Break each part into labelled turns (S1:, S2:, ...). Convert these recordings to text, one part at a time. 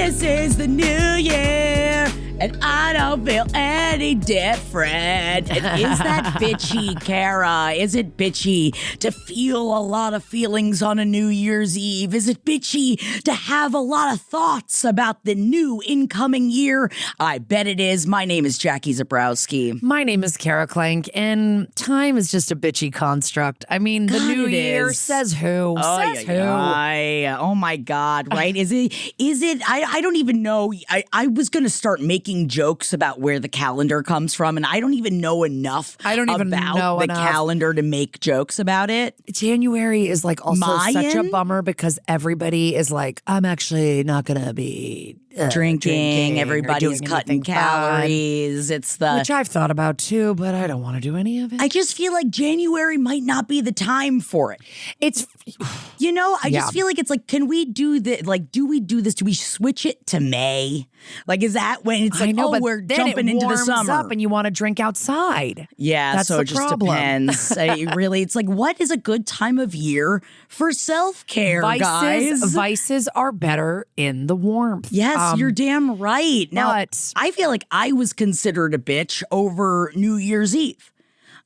S1: This is the new year, and I don't feel any different. And is that bitchy, Kara? Is it bitchy to feel a lot of feelings on a New Year's Eve? Is it bitchy to have a lot of thoughts about the new incoming year? I bet it is. My name is Jackie Zabrowski.
S2: My name is Kara Clank, and time is just a bitchy construct. I mean, the new year says who? Says who?
S1: Oh my God, right? Is it? I don't even know. I was going to start making jokes about where the calendar comes from, and I don't even know enough about the calendar to make jokes about it.
S2: January is like also
S1: Mayan?
S2: such a bummer because everybody is like, I'm actually not going to be
S1: drinking. Everybody's cutting calories.
S2: Fun. Which I've thought about too, but I don't want to do any of it.
S1: I just feel like January might not be the time for it.
S2: It's,
S1: I just feel like it's like, can we do this? Like, do we do this? Do we switch it to May? Like, is that when it's like, we're jumping into the summer
S2: up and you want to drink outside?
S1: Yeah,
S2: that's
S1: so
S2: the
S1: it just
S2: problem.
S1: depends. It's like, what is a good time of year for self-care, guys?
S2: Vices are better in the warmth.
S1: Yes, you're damn right. Now,
S2: but
S1: I feel like I was considered a bitch over New Year's Eve.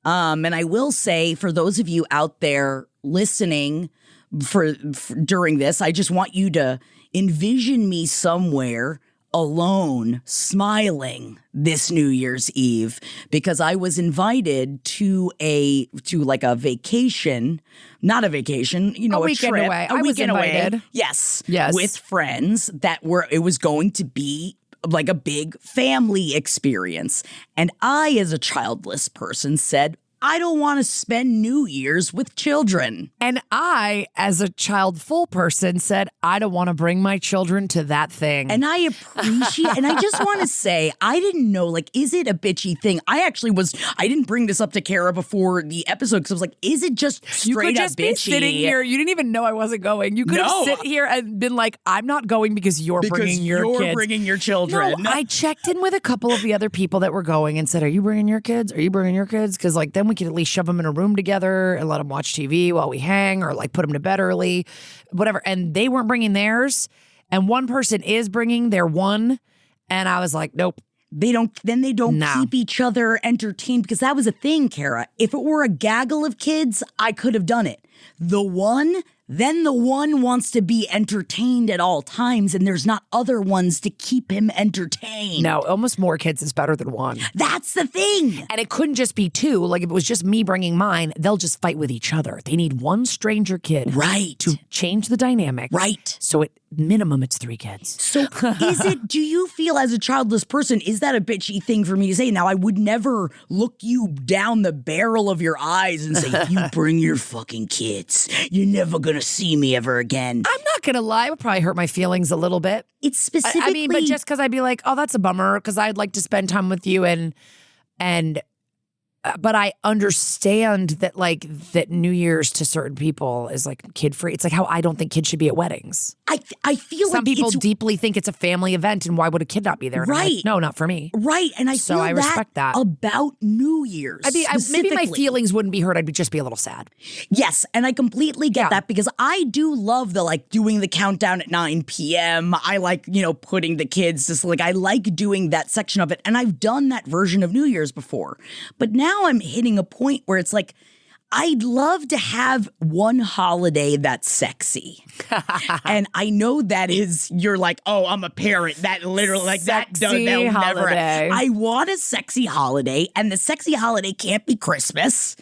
S1: And I will say, for those of you out there listening for during this, I just want you to envision me somewhere alone, smiling this New Year's Eve, because I was invited to a vacation, not a vacation, a
S2: weekend
S1: trip,
S2: away.
S1: a
S2: I was
S1: weekend
S2: invited.
S1: away. Yes,
S2: Yes,
S1: with friends it was going to be like a big family experience. And I, as a childless person, said, I don't want to spend New Year's with children.
S2: And I, as a child-full person, said, I don't want to bring my children to that thing.
S1: And I appreciate, and I just want to say, I didn't know, like, is it a bitchy thing? I didn't bring this up to Kara before the episode because I was like, is it just straight up bitchy?
S2: You could just be sitting here. You didn't even know I wasn't going. You could have sit here and been like, I'm not going because you're bringing your kids.
S1: You're bringing your children.
S2: No, I checked in with a couple of the other people that were going and said, are you bringing your kids? Are you bringing your kids? Because like then we could at least shove them in a room together and let them watch TV while we hang, or like put them to bed early, whatever. And they weren't bringing theirs. And one person is bringing their one. And I was like, nope.
S1: They don't keep each other entertained, because that was a thing, Kara. If it were a gaggle of kids, I could have done it. The one wants to be entertained at all times, and there's not other ones to keep him entertained.
S2: No, almost more kids is better than one.
S1: That's the thing.
S2: And it couldn't just be two. Like if it was just me bringing mine, they'll just fight with each other. They need one stranger kid.
S1: Right.
S2: To change the dynamic.
S1: Right.
S2: So at minimum, it's 3 kids.
S1: So do you feel as a childless person, is that a bitchy thing for me to say? Now, I would never look you down the barrel of your eyes and say, if you bring your fucking kids, you're never going to see me ever again.
S2: I'm not going to lie. It would probably hurt my feelings a little bit.
S1: It's specifically...
S2: but just because I'd be like, oh, that's a bummer because I'd like to spend time with you but I understand that that New Year's to certain people is like kid free. It's like how I don't think kids should be at weddings.
S1: I feel
S2: some
S1: like
S2: people deeply think it's a family event, and why would a kid not be there? And
S1: right?
S2: Like, no, not for me.
S1: Right, and I
S2: respect that
S1: about New Year's.
S2: I mean, maybe my feelings wouldn't be hurt. I'd just be a little sad.
S1: Yes, and I completely get that, because I do love the doing the countdown at 9 p.m. I like putting the kids to I like doing that section of it, and I've done that version of New Year's before, but now I'm hitting a point where it's like, I'd love to have one holiday that's sexy. And I know that you're like, oh, I'm a parent. That literally, that'll never. I want a sexy holiday, and the sexy holiday can't be Christmas.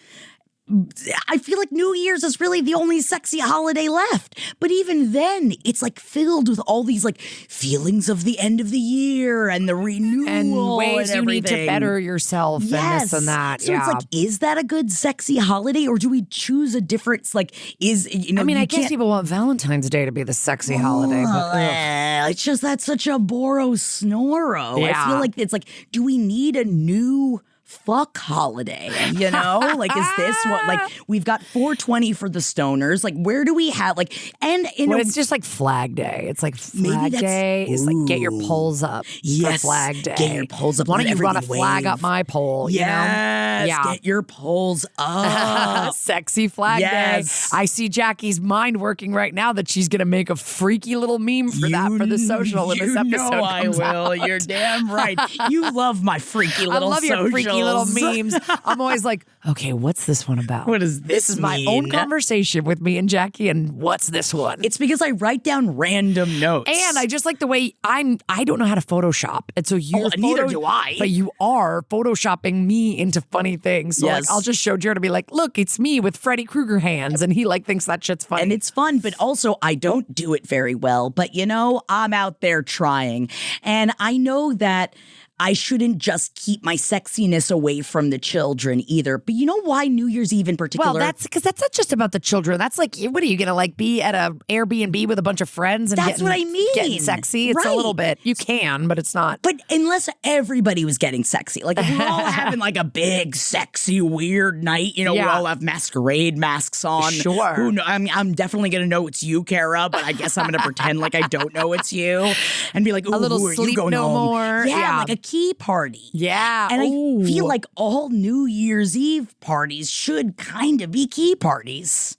S1: I feel like New Year's is really the only sexy holiday left. But even then, it's filled with all these feelings of the end of the year and the renewal
S2: and ways
S1: and
S2: you need to better yourself and this and that.
S1: So it's is that a good sexy holiday, or do we choose a different? I mean,
S2: I guess people want Valentine's Day to be the sexy holiday, but
S1: it's just that's such a Boro Snoro.
S2: Yeah.
S1: I feel like it's do we need a new fuck holiday, you know? Like, is this what, like, we've got 420 for the stoners. Like, where do we have, like, and in
S2: Well, it's just like Flag Day. It's like Flag Day is like get your poles up for Flag Day.
S1: Get your poles up.
S2: Why don't you run a
S1: everything
S2: flag
S1: wave.
S2: up my pole?
S1: Yes,
S2: you know? Yeah.
S1: get your poles up.
S2: Sexy Flag Day. I see Jackie's mind working right now that she's going to make a freaky little meme for that for the social when this episode comes
S1: I will.
S2: out.
S1: You're damn right. You love my freaky little
S2: I love your freaky little
S1: socials.
S2: memes. I'm always like, okay, what's this one about?
S1: What does
S2: This is my own conversation with me and Jackie, and what's this one?
S1: It's because I write down random notes.
S2: And I just like the way I don't know how to Photoshop. And so
S1: neither do I.
S2: But you are Photoshopping me into funny things. So like, I'll just show Jared to be like, look, it's me with Freddy Krueger hands. And he like thinks that shit's funny.
S1: And it's fun, but also I don't do it very well. But you know, I'm out there trying. And I know that I shouldn't just keep my sexiness away from the children either. But you know why New Year's Eve in particular?
S2: Well, that's because that's not just about the children. That's like, what are you going to like be at a Airbnb with a bunch of friends and
S1: that's what I mean.
S2: Getting sexy? It's a little bit. You can, but it's not.
S1: But unless everybody was getting sexy, like if we're all having like a big, sexy, weird night, you know, we all have masquerade masks on.
S2: Sure.
S1: Who know? I mean, I'm definitely going to know it's you, Kara, but I guess I'm going to pretend like I don't know it's you and be like,
S2: a little
S1: who are
S2: sleep
S1: you going
S2: no
S1: home?
S2: more.
S1: Yeah, like a key party.
S2: Yeah.
S1: And I feel like all New Year's Eve parties should kind of be key parties.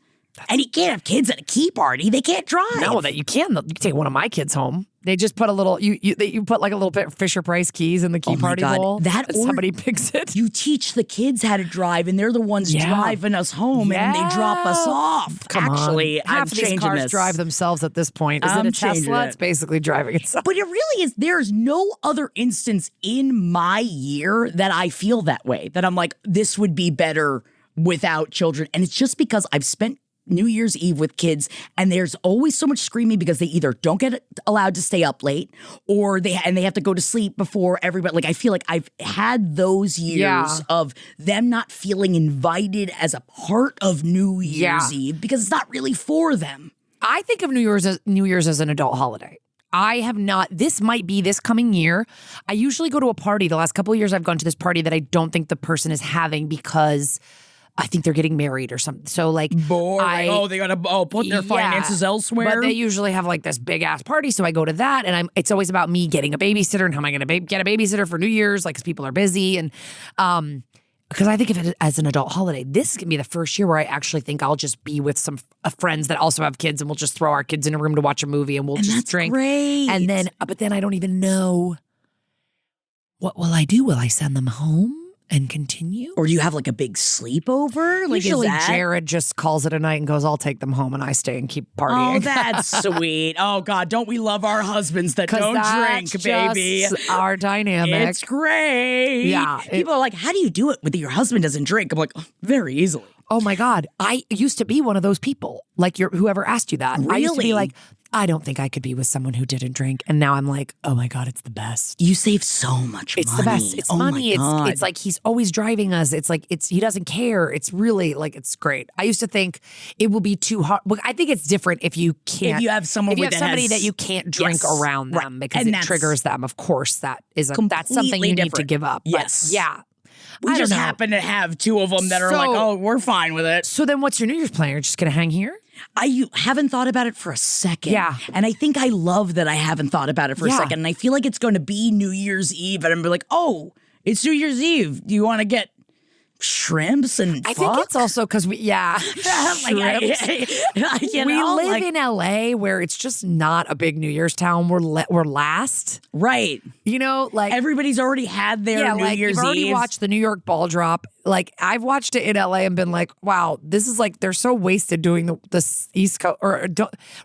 S1: And you can't have kids at a key party. They can't drive.
S2: No, that you can. You can take one of my kids home. They just put a little, you put like a little bit Fisher Price keys in the key party bowl.
S1: That or
S2: somebody picks it.
S1: You teach the kids how to drive, and they're the ones driving us home, and they drop us off.
S2: Come
S1: Actually,
S2: on. Half
S1: I'm
S2: of these
S1: changing
S2: cars
S1: this.
S2: drive themselves at this point. Is
S1: I'm
S2: it a
S1: changing
S2: Tesla?
S1: it.
S2: It's basically driving itself.
S1: But it really is. There's no other instance in my year that I feel that way, that I'm like, this would be better without children. And it's just because I've spent New Year's Eve with kids, and there's always so much screaming because they either don't get allowed to stay up late, or they have to go to sleep before everybody. Like, I feel like I've had those years of them not feeling invited as a part of New Year's Eve because it's not really for them.
S2: I think of New Year's as an adult holiday. I have not. This might be this coming year. I usually go to a party. The last couple of years I've gone to this party that I don't think the person is having because I think they're getting married or something. So like,
S1: they gotta put their finances elsewhere.
S2: But they usually have like this big ass party, so I go to that, and it's always about me getting a babysitter and how am I going to get a babysitter for New Year's, like because people are busy, and because I think of it as an adult holiday. This can be the first year where I actually think I'll just be with some friends that also have kids, and we'll just throw our kids in a room to watch a movie, and we'll just drink.
S1: Great.
S2: And then, but then I don't even know what will I do. Will I send them home and continue?
S1: Or do you have like a big sleepover? Like,
S2: usually Jared just calls it a night and goes, I'll take them home, and I stay and keep partying.
S1: Oh, that's sweet. Oh, God, don't we love our husbands that don't drink, baby?
S2: Just our dynamic.
S1: It's great.
S2: Yeah.
S1: People are like, how do you do it with your husband doesn't drink? I'm like, very easily.
S2: Oh my God. I used to be one of those people. Like whoever asked you that.
S1: Really?
S2: I used to be like, I don't think I could be with someone who didn't drink. And now I'm like, oh my God, it's the best.
S1: You save so much money.
S2: It's the best. It's money. It's like he's always driving us. It's like he doesn't care. It's really like, it's great. I used to think it will be too hard. I think it's different if you can't.
S1: If you have somebody
S2: that you can't drink around them because it triggers them. Of course, that's something you need to give up.
S1: Yes.
S2: But yeah.
S1: We just happen to have two of them that are like, oh, we're fine with it.
S2: So then what's your New Year's plan? You're just going to hang here?
S1: I haven't thought about it for a second.
S2: Yeah.
S1: And I think I love that I haven't thought about it for a second. And I feel like it's going to be New Year's Eve. And I'm like, oh, it's New Year's Eve. Do you want to get shrimps and
S2: I think it's also because we
S1: shrimps.
S2: We live in LA where it's just not a big New Year's town. We're last.
S1: Right.
S2: You know, like
S1: everybody's already had their New Year's Eve.
S2: You've already watched the New York ball drop. Like I've watched it in LA and been like, wow, this is like, they're so wasted doing the East Coast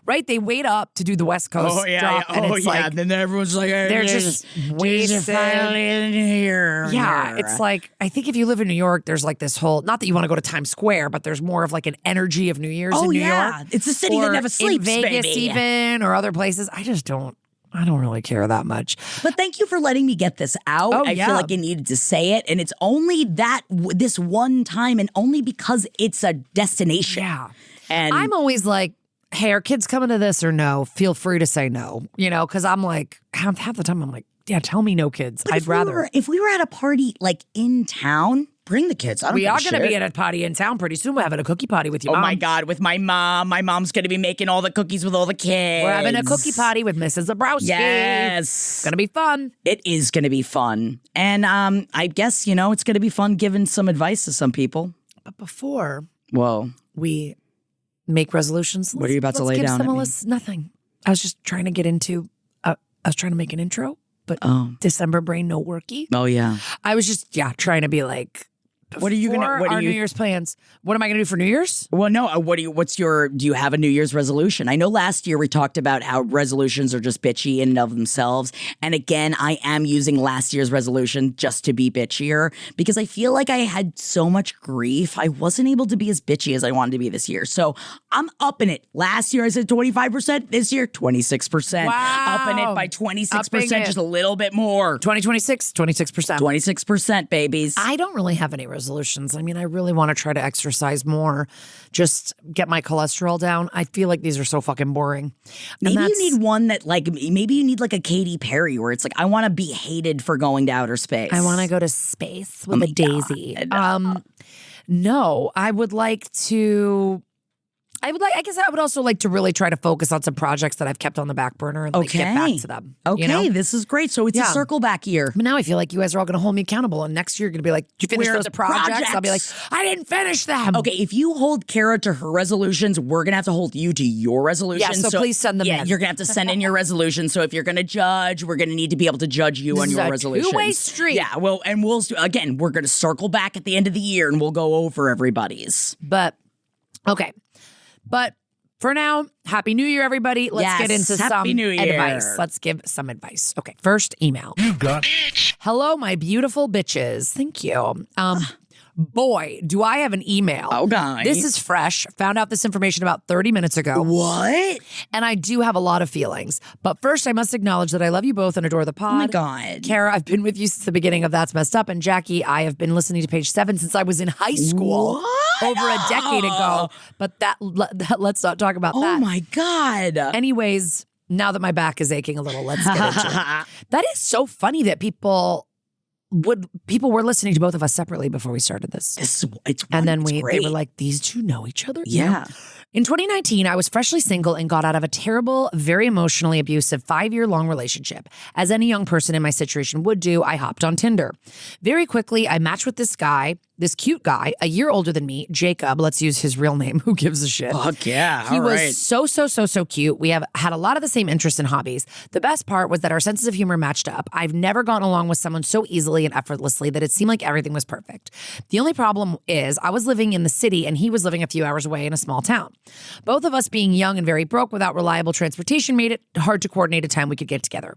S2: right? They wait up to do the West Coast drop. And it's like,
S1: and then everyone's like, hey,
S2: they're just wasted.
S1: Finally in here.
S2: Yeah. It's like, I think if you live in New York, there's like this whole, not that you want to go to Times Square, but there's more of like an energy of New Year's in New York.
S1: It's a city that never sleeps,
S2: in Vegas
S1: baby.
S2: even, or other places. I don't really care that much.
S1: But thank you for letting me get this out. I feel like I needed to say it. And it's only this one time, and only because it's a destination.
S2: Yeah.
S1: And
S2: I'm always like, hey, are kids coming to this or no? Feel free to say no. You know, because I'm like, half the time I'm like, tell me no kids.
S1: But
S2: I'd rather.
S1: if we were at a party like in town, bring the kids. I don't
S2: We are
S1: going
S2: to be at a party in town pretty soon. We're having a cookie party with your mom.
S1: Oh my God, with my mom. My mom's going to be making all the cookies with all the kids.
S2: We're having a cookie party with Mrs. Zabrowski.
S1: Yes.
S2: It's going to be fun.
S1: It is going to be fun. And I guess, it's going to be fun giving some advice to some people.
S2: But before
S1: we
S2: make resolutions,
S1: what are you about to lay down at me?
S2: Nothing. I was just trying to get into, I was trying to make an intro, but December brain no worky.
S1: Oh, yeah.
S2: I was just, trying to be like,
S1: what are you going to,
S2: New Year's plans? What am I going to do for New Year's?
S1: Well, no, do you have a New Year's resolution? I know last year we talked about how resolutions are just bitchy in and of themselves. And again, I am using last year's resolution just to be bitchier because I feel like I had so much grief. I wasn't able to be as bitchy as I wanted to be this year. So I'm upping it. Last year I said 25%. This year, 26%.
S2: Wow.
S1: Upping it by 26%, just a little bit more.
S2: 2026, 26%.
S1: 26%, babies.
S2: I don't really have any resolutions. I mean, I really want to try to exercise more, just get my cholesterol down. I feel like these are so fucking boring.
S1: Maybe you need one that maybe you need like a Katy Perry where it's like, I want to be hated for going to outer space.
S2: I want to go to space with a daisy. No, I would like to... I guess I would also like to really try to focus on some projects that I've kept on the back burner and get back to them.
S1: Okay, this is great. So it's a circle back year.
S2: But now I feel like you guys are all going to hold me accountable. And next year you're going to be like, did you finish those projects? I'll be like, I didn't finish them.
S1: Okay, if you hold Kara to her resolutions, we're going to have to hold you to your resolutions.
S2: Yeah, so please send them in.
S1: Yeah, you're going to have to send in your resolutions. So if you're going to judge, we're going to need to be able to judge you on your resolutions.
S2: Two-way street.
S1: Yeah, we're going to circle back at the end of the year and we'll go over everybody's.
S2: But, okay. But for now, Happy New Year, everybody. Let's get into some advice. Let's give some advice. Okay, first email.
S3: You got
S2: Hello, my beautiful bitches. Thank you. Boy, do I have an email.
S1: Oh, God.
S2: This is fresh. Found out this information about 30 minutes ago.
S1: What?
S2: And I do have a lot of feelings. But first, I must acknowledge that I love you both and adore the pod.
S1: Oh, my God.
S2: Kara, I've been with you since the beginning of That's Messed Up. And Jackie, I have been listening to Page 7 since I was in high school.
S1: What?
S2: Over a decade ago. But that let's not talk about that.
S1: Oh, my God.
S2: Anyways, now that my back is aching a little, let's get into it. That is so funny that people were listening to both of us separately before we started this. And then they were like, these two know each other?
S1: Yeah.
S2: In 2019, I was freshly single and got out of a terrible, very emotionally abusive 5-year-long relationship. As any young person in my situation would do, I hopped on Tinder. Very quickly, I matched with this cute guy, a year older than me, Jacob. Let's use his real name. Who gives a shit?
S1: Fuck yeah.
S2: He was so cute. We have had a lot of the same interests and hobbies. The best part was that our senses of humor matched up. I've never gotten along with someone so easily and effortlessly that it seemed like everything was perfect. The only problem is I was living in the city and he was living a few hours away in a small town. Both of us being young and very broke without reliable transportation made it hard to coordinate a time we could get together.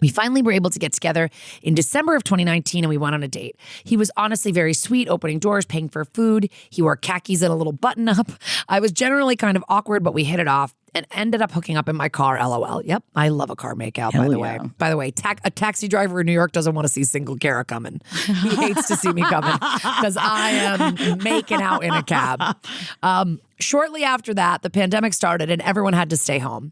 S2: We finally were able to get together in December of 2019 and we went on a date. He was honestly very sweet, opening doors, paying for food. He wore khakis and a little button up. I was generally kind of awkward, but we hit it off and ended up hooking up in my car, LOL. Yep, I love a car makeout, by the way. By the way, a taxi driver in New York doesn't want to see single Kara coming. He hates to see me coming because I am making out in a cab. Shortly after that, the pandemic started and everyone had to stay home.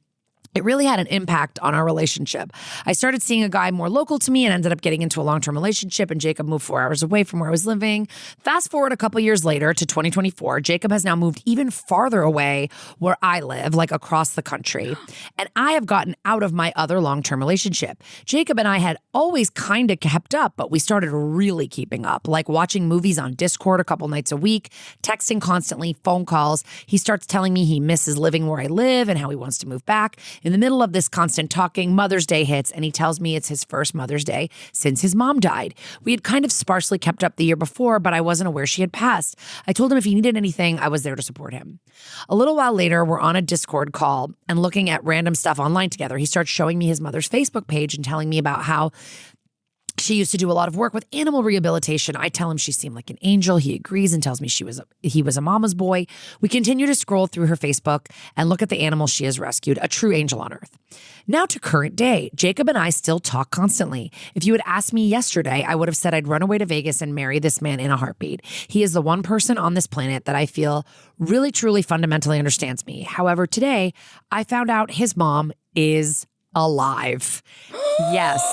S2: It really had an impact on our relationship. I started seeing a guy more local to me and ended up getting into a long-term relationship, and Jacob moved 4 hours away from where I was living. Fast forward a couple years later to 2024, Jacob has now moved even farther away where I live, like across the country. And I have gotten out of my other long-term relationship. Jacob and I had always kind of kept up, but we started really keeping up, like watching movies on Discord a couple nights a week, texting constantly, phone calls. He starts telling me he misses living where I live and how he wants to move back. In the middle of this constant talking, Mother's Day hits, and he tells me it's his first Mother's Day since his mom died. We had kind of sparsely kept up the year before, but I wasn't aware she had passed. I told him if he needed anything, I was there to support him. A little while later, we're on a Discord call and looking at random stuff online together. He starts showing me his mother's Facebook page and telling me about how she used to do a lot of work with animal rehabilitation. I tell him she seemed like an angel. He agrees and tells me he was a mama's boy. We continue to scroll through her Facebook and look at the animals she has rescued, a true angel on earth. Now to current day, Jacob and I still talk constantly. If you had asked me yesterday, I would have said I'd run away to Vegas and marry this man in a heartbeat. He is the one person on this planet that I feel really, truly, fundamentally understands me. However, today, I found out his mom is alive. Yes.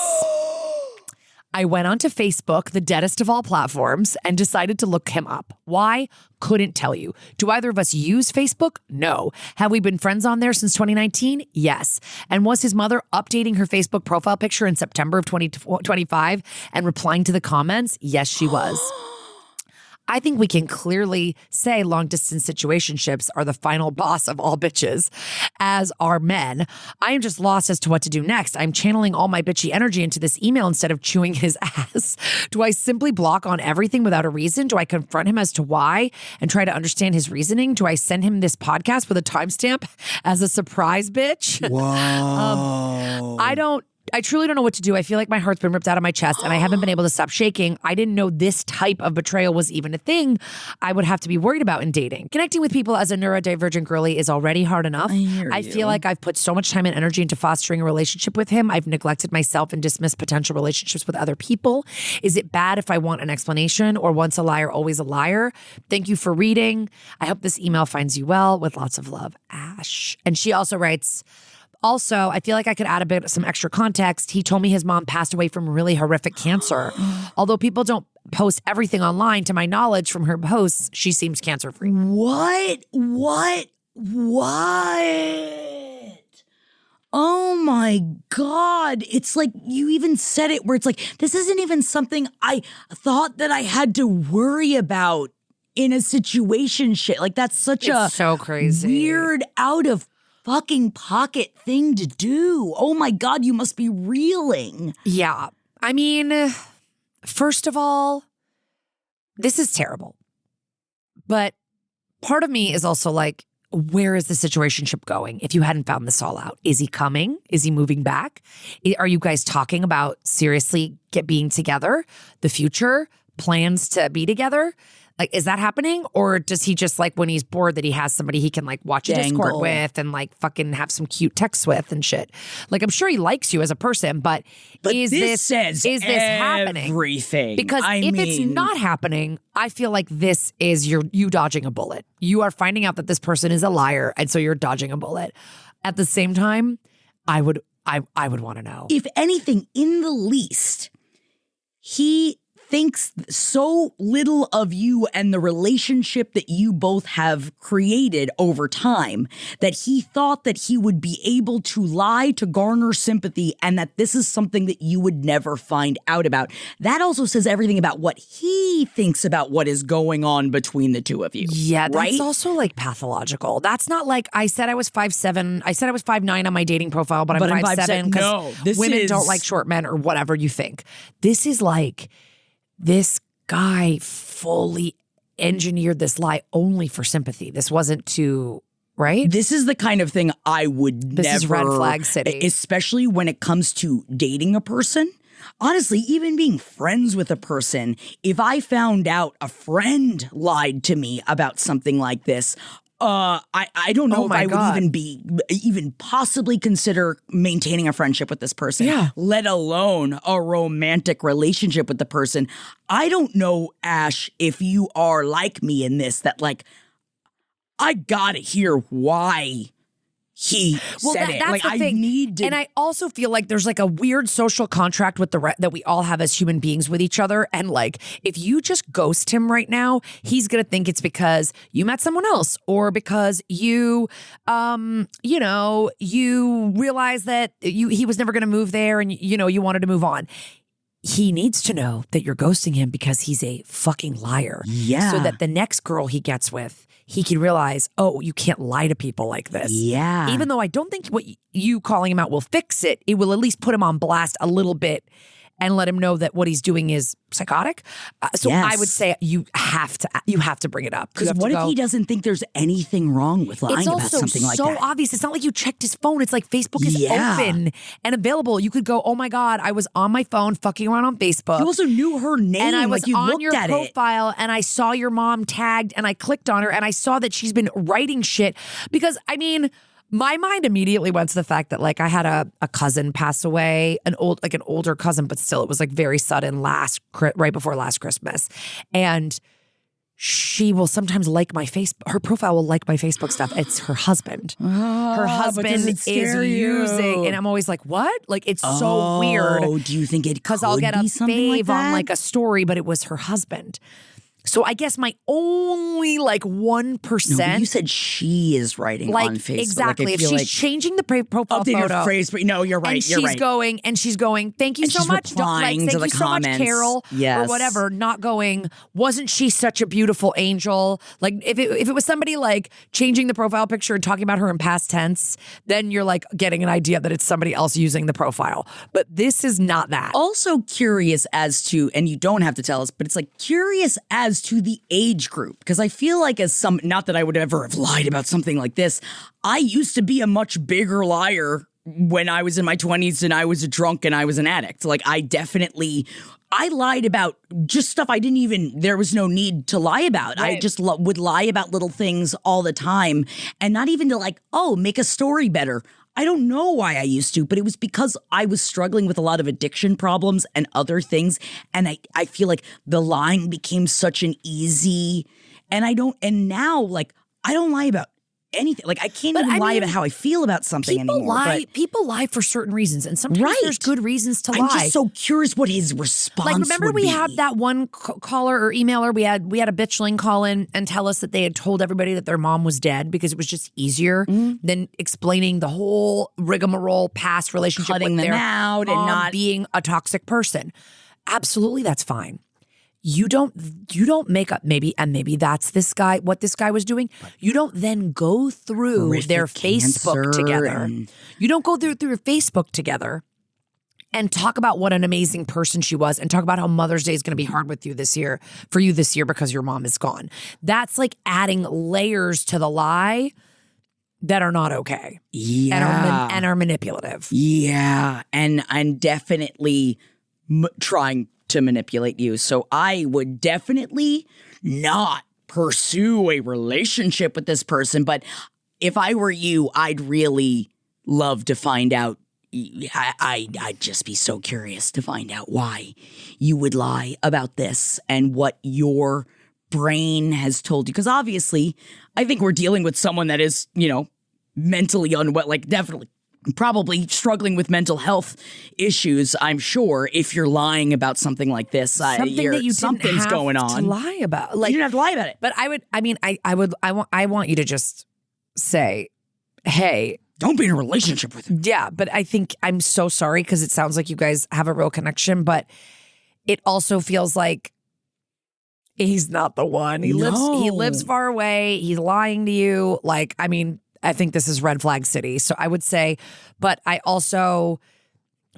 S2: I went onto Facebook, the deadest of all platforms, and decided to look him up. Why? Couldn't tell you. Do either of us use Facebook? No. Have we been friends on there since 2019? Yes. And was his mother updating her Facebook profile picture in September of 2025 and replying to the comments? Yes, she was. I think we can clearly say long distance situationships are the final boss of all bitches, as are men. I am just lost as to what to do next. I'm channeling all my bitchy energy into this email instead of chewing his ass. Do I simply block on everything without a reason? Do I confront him as to why and try to understand his reasoning? Do I send him this podcast with a timestamp as a surprise, bitch?
S1: Whoa.
S2: I truly don't know what to do. I feel like my heart's been ripped out of my chest and I haven't been able to stop shaking. I didn't know this type of betrayal was even a thing I would have to be worried about in dating. Connecting with people as a neurodivergent girly is already hard enough. I feel like I've put so much time and energy into fostering a relationship with him. I've neglected myself and dismissed potential relationships with other people. Is it bad if I want an explanation, or once a liar, always a liar? Thank you for reading. I hope this email finds you well. With lots of love, Ash. And she also writes, also, I feel like I could add some extra context. He told me his mom passed away from really horrific cancer. Although people don't post everything online, to my knowledge from her posts, she seems cancer-free.
S1: What? Oh my God. It's like you even said it where it's like, this isn't even something I thought that I had to worry about in a situation shit. Like that's such
S2: so crazy.
S1: Weird out of fucking pocket thing to do. Oh my God, you must be reeling.
S2: Yeah. I mean, first of all, this is terrible. But part of me is also like, where is the situationship going if you hadn't found this all out? Is he coming? Is he moving back? Are you guys talking about seriously being together? The future? Plans to be together? Like, is that happening? Or does he just like when he's bored that he has somebody he can like watch a Discord with and like fucking have some cute texts with and shit? Like, I'm sure he likes you as a person, but is this happening?
S1: Everything.
S2: Because if it's not happening, I feel like this is you dodging a bullet. You are finding out that this person is a liar, and so you're dodging a bullet. At the same time, I would want to know.
S1: If anything, in the least, he thinks so little of you and the relationship that you both have created over time that he thought that he would be able to lie to garner sympathy, and that this is something that you would never find out about. That also says everything about what he thinks about what is going on between the two of you.
S2: Yeah, that's
S1: right?
S2: also like pathological. That's not like I said I was 5'7". I said I was 5'9" on my dating profile, but I'm 5'7" because women don't like short men or whatever you think. This is like, this guy fully engineered this lie only for sympathy. This wasn't to, right?
S1: This is the kind of thing I would never.
S2: This is red flag city.
S1: Especially when it comes to dating a person. Honestly, even being friends with a person, if I found out a friend lied to me about something like this, I don't know if I would even possibly consider maintaining a friendship with this person, let alone a romantic relationship with the person. I don't know, Ash, if you are like me in this, that like, I gotta hear why he said it.
S2: That's
S1: like,
S2: the
S1: I
S2: thing.
S1: need to.
S2: And I also feel like there's like a weird social contract with that we all have as human beings with each other. And like, if you just ghost him right now, he's gonna think it's because you met someone else, or because you realize that he was never gonna move there, and you wanted to move on. He needs to know that you're ghosting him because he's a fucking liar.
S1: Yeah.
S2: So that the next girl he gets with, he can realize, oh, you can't lie to people like this.
S1: Yeah.
S2: Even though I don't think what you calling him out will fix it, it will at least put him on blast a little bit and let him know that what he's doing is psychotic. So I would say you have to bring it up.
S1: Because what if he doesn't think there's anything wrong with lying about something like that?
S2: It's so obvious. It's not like you checked his phone. It's like Facebook is open and available. You could go, oh my God, I was on my phone fucking around on Facebook.
S1: You also knew her name.
S2: And I was
S1: like you
S2: on
S1: looked
S2: your
S1: at
S2: profile and I saw your mom tagged and I clicked on her and I saw that she's been writing shit. Because, I mean, my mind immediately went to the fact that like I had a cousin pass away, an older cousin, but still it was like very sudden right before last Christmas. And she will sometimes like my Facebook. Her profile will like my Facebook stuff. It's her husband. Her husband is using, and I'm always like, what? Like, it's so weird.
S1: Oh, do you think it could
S2: because I'll get a
S1: be something
S2: fave
S1: like that?
S2: on like a story, but it was her husband. So I guess my only like 1%.
S1: No, but you said she is writing
S2: like,
S1: on Facebook.
S2: Exactly.
S1: Like,
S2: if she's changing the profile photo.
S1: No, you're right.
S2: And she's going, thank you
S1: And
S2: so
S1: she's
S2: much.
S1: replying to the
S2: so much,
S1: comments.
S2: Carol.
S1: Yes.
S2: Or whatever. Not going, wasn't she such a beautiful angel? Like if it was somebody like changing the profile picture and talking about her in past tense, then you're like getting an idea that it's somebody else using the profile. But this is not that.
S1: Also curious as to, and you don't have to tell us, but it's like curious as to the age group. Because I feel like not that I would ever have lied about something like this. I used to be a much bigger liar when I was in my 20s and I was a drunk and I was an addict. Like I lied about just stuff there was no need to lie about.
S2: Right.
S1: I just would lie about little things all the time and not even to like, make a story better. I don't know why I used to, but it was because I was struggling with a lot of addiction problems and other things. And I feel like the lying became such an easy, and now like, I don't lie about anything. Like I can't even lie about how I feel about something anymore.
S2: People lie for certain reasons, and sometimes there's good reasons to lie.
S1: I'm just so curious what his response
S2: like, remember
S1: would
S2: we
S1: be.
S2: had that one caller or emailer, we had a bitchling call in and tell us that they had told everybody that their mom was dead because it was just easier than explaining the whole rigmarole past relationship
S1: Cutting
S2: with
S1: them
S2: their
S1: out
S2: mom
S1: and not
S2: being a toxic person. Absolutely, that's fine. You don't make up maybe that's what this guy was doing. You don't then go through
S1: Horrific
S2: their Facebook together. You don't go through your Facebook together and talk about what an amazing person she was and talk about how Mother's Day is going to be hard for you this year because your mom is gone. That's like adding layers to the lie that are not okay.
S1: Yeah.
S2: And are manipulative.
S1: Yeah. And I'm definitely trying to manipulate you. So I would definitely not pursue a relationship with this person. But if I were you, I'd really love to find out. I'd just be so curious to find out why you would lie about this and what your brain has told you. Because obviously, I think we're dealing with someone that is, mentally unwell, like definitely probably struggling with mental health issues, I'm sure, if you're lying about something like this.
S2: Something that you
S1: something's
S2: didn't
S1: going
S2: have
S1: on.
S2: to lie about. Like,
S1: you didn't have to lie about it.
S2: But I want you to just say, hey,
S1: don't be in a relationship with him.
S2: Yeah, but I think I'm so sorry because it sounds like you guys have a real connection, but it also feels like he's not the one. He lives far away. He's lying to you. Like, I mean, I think this is red flag city. So I would say, but I also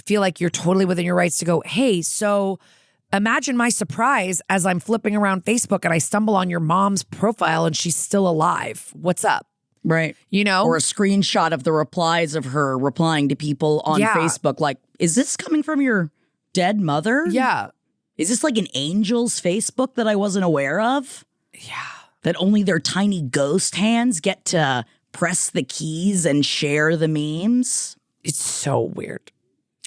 S2: feel like you're totally within your rights to go, hey, so imagine my surprise as I'm flipping around Facebook and I stumble on your mom's profile and she's still alive. What's up?
S1: Right. Or a screenshot of the replies of her replying to people on Facebook. Like, is this coming from your dead mother?
S2: Yeah.
S1: Is this like an angel's Facebook that I wasn't aware of?
S2: Yeah.
S1: That only their tiny ghost hands get to press the keys and share the memes?
S2: It's so weird.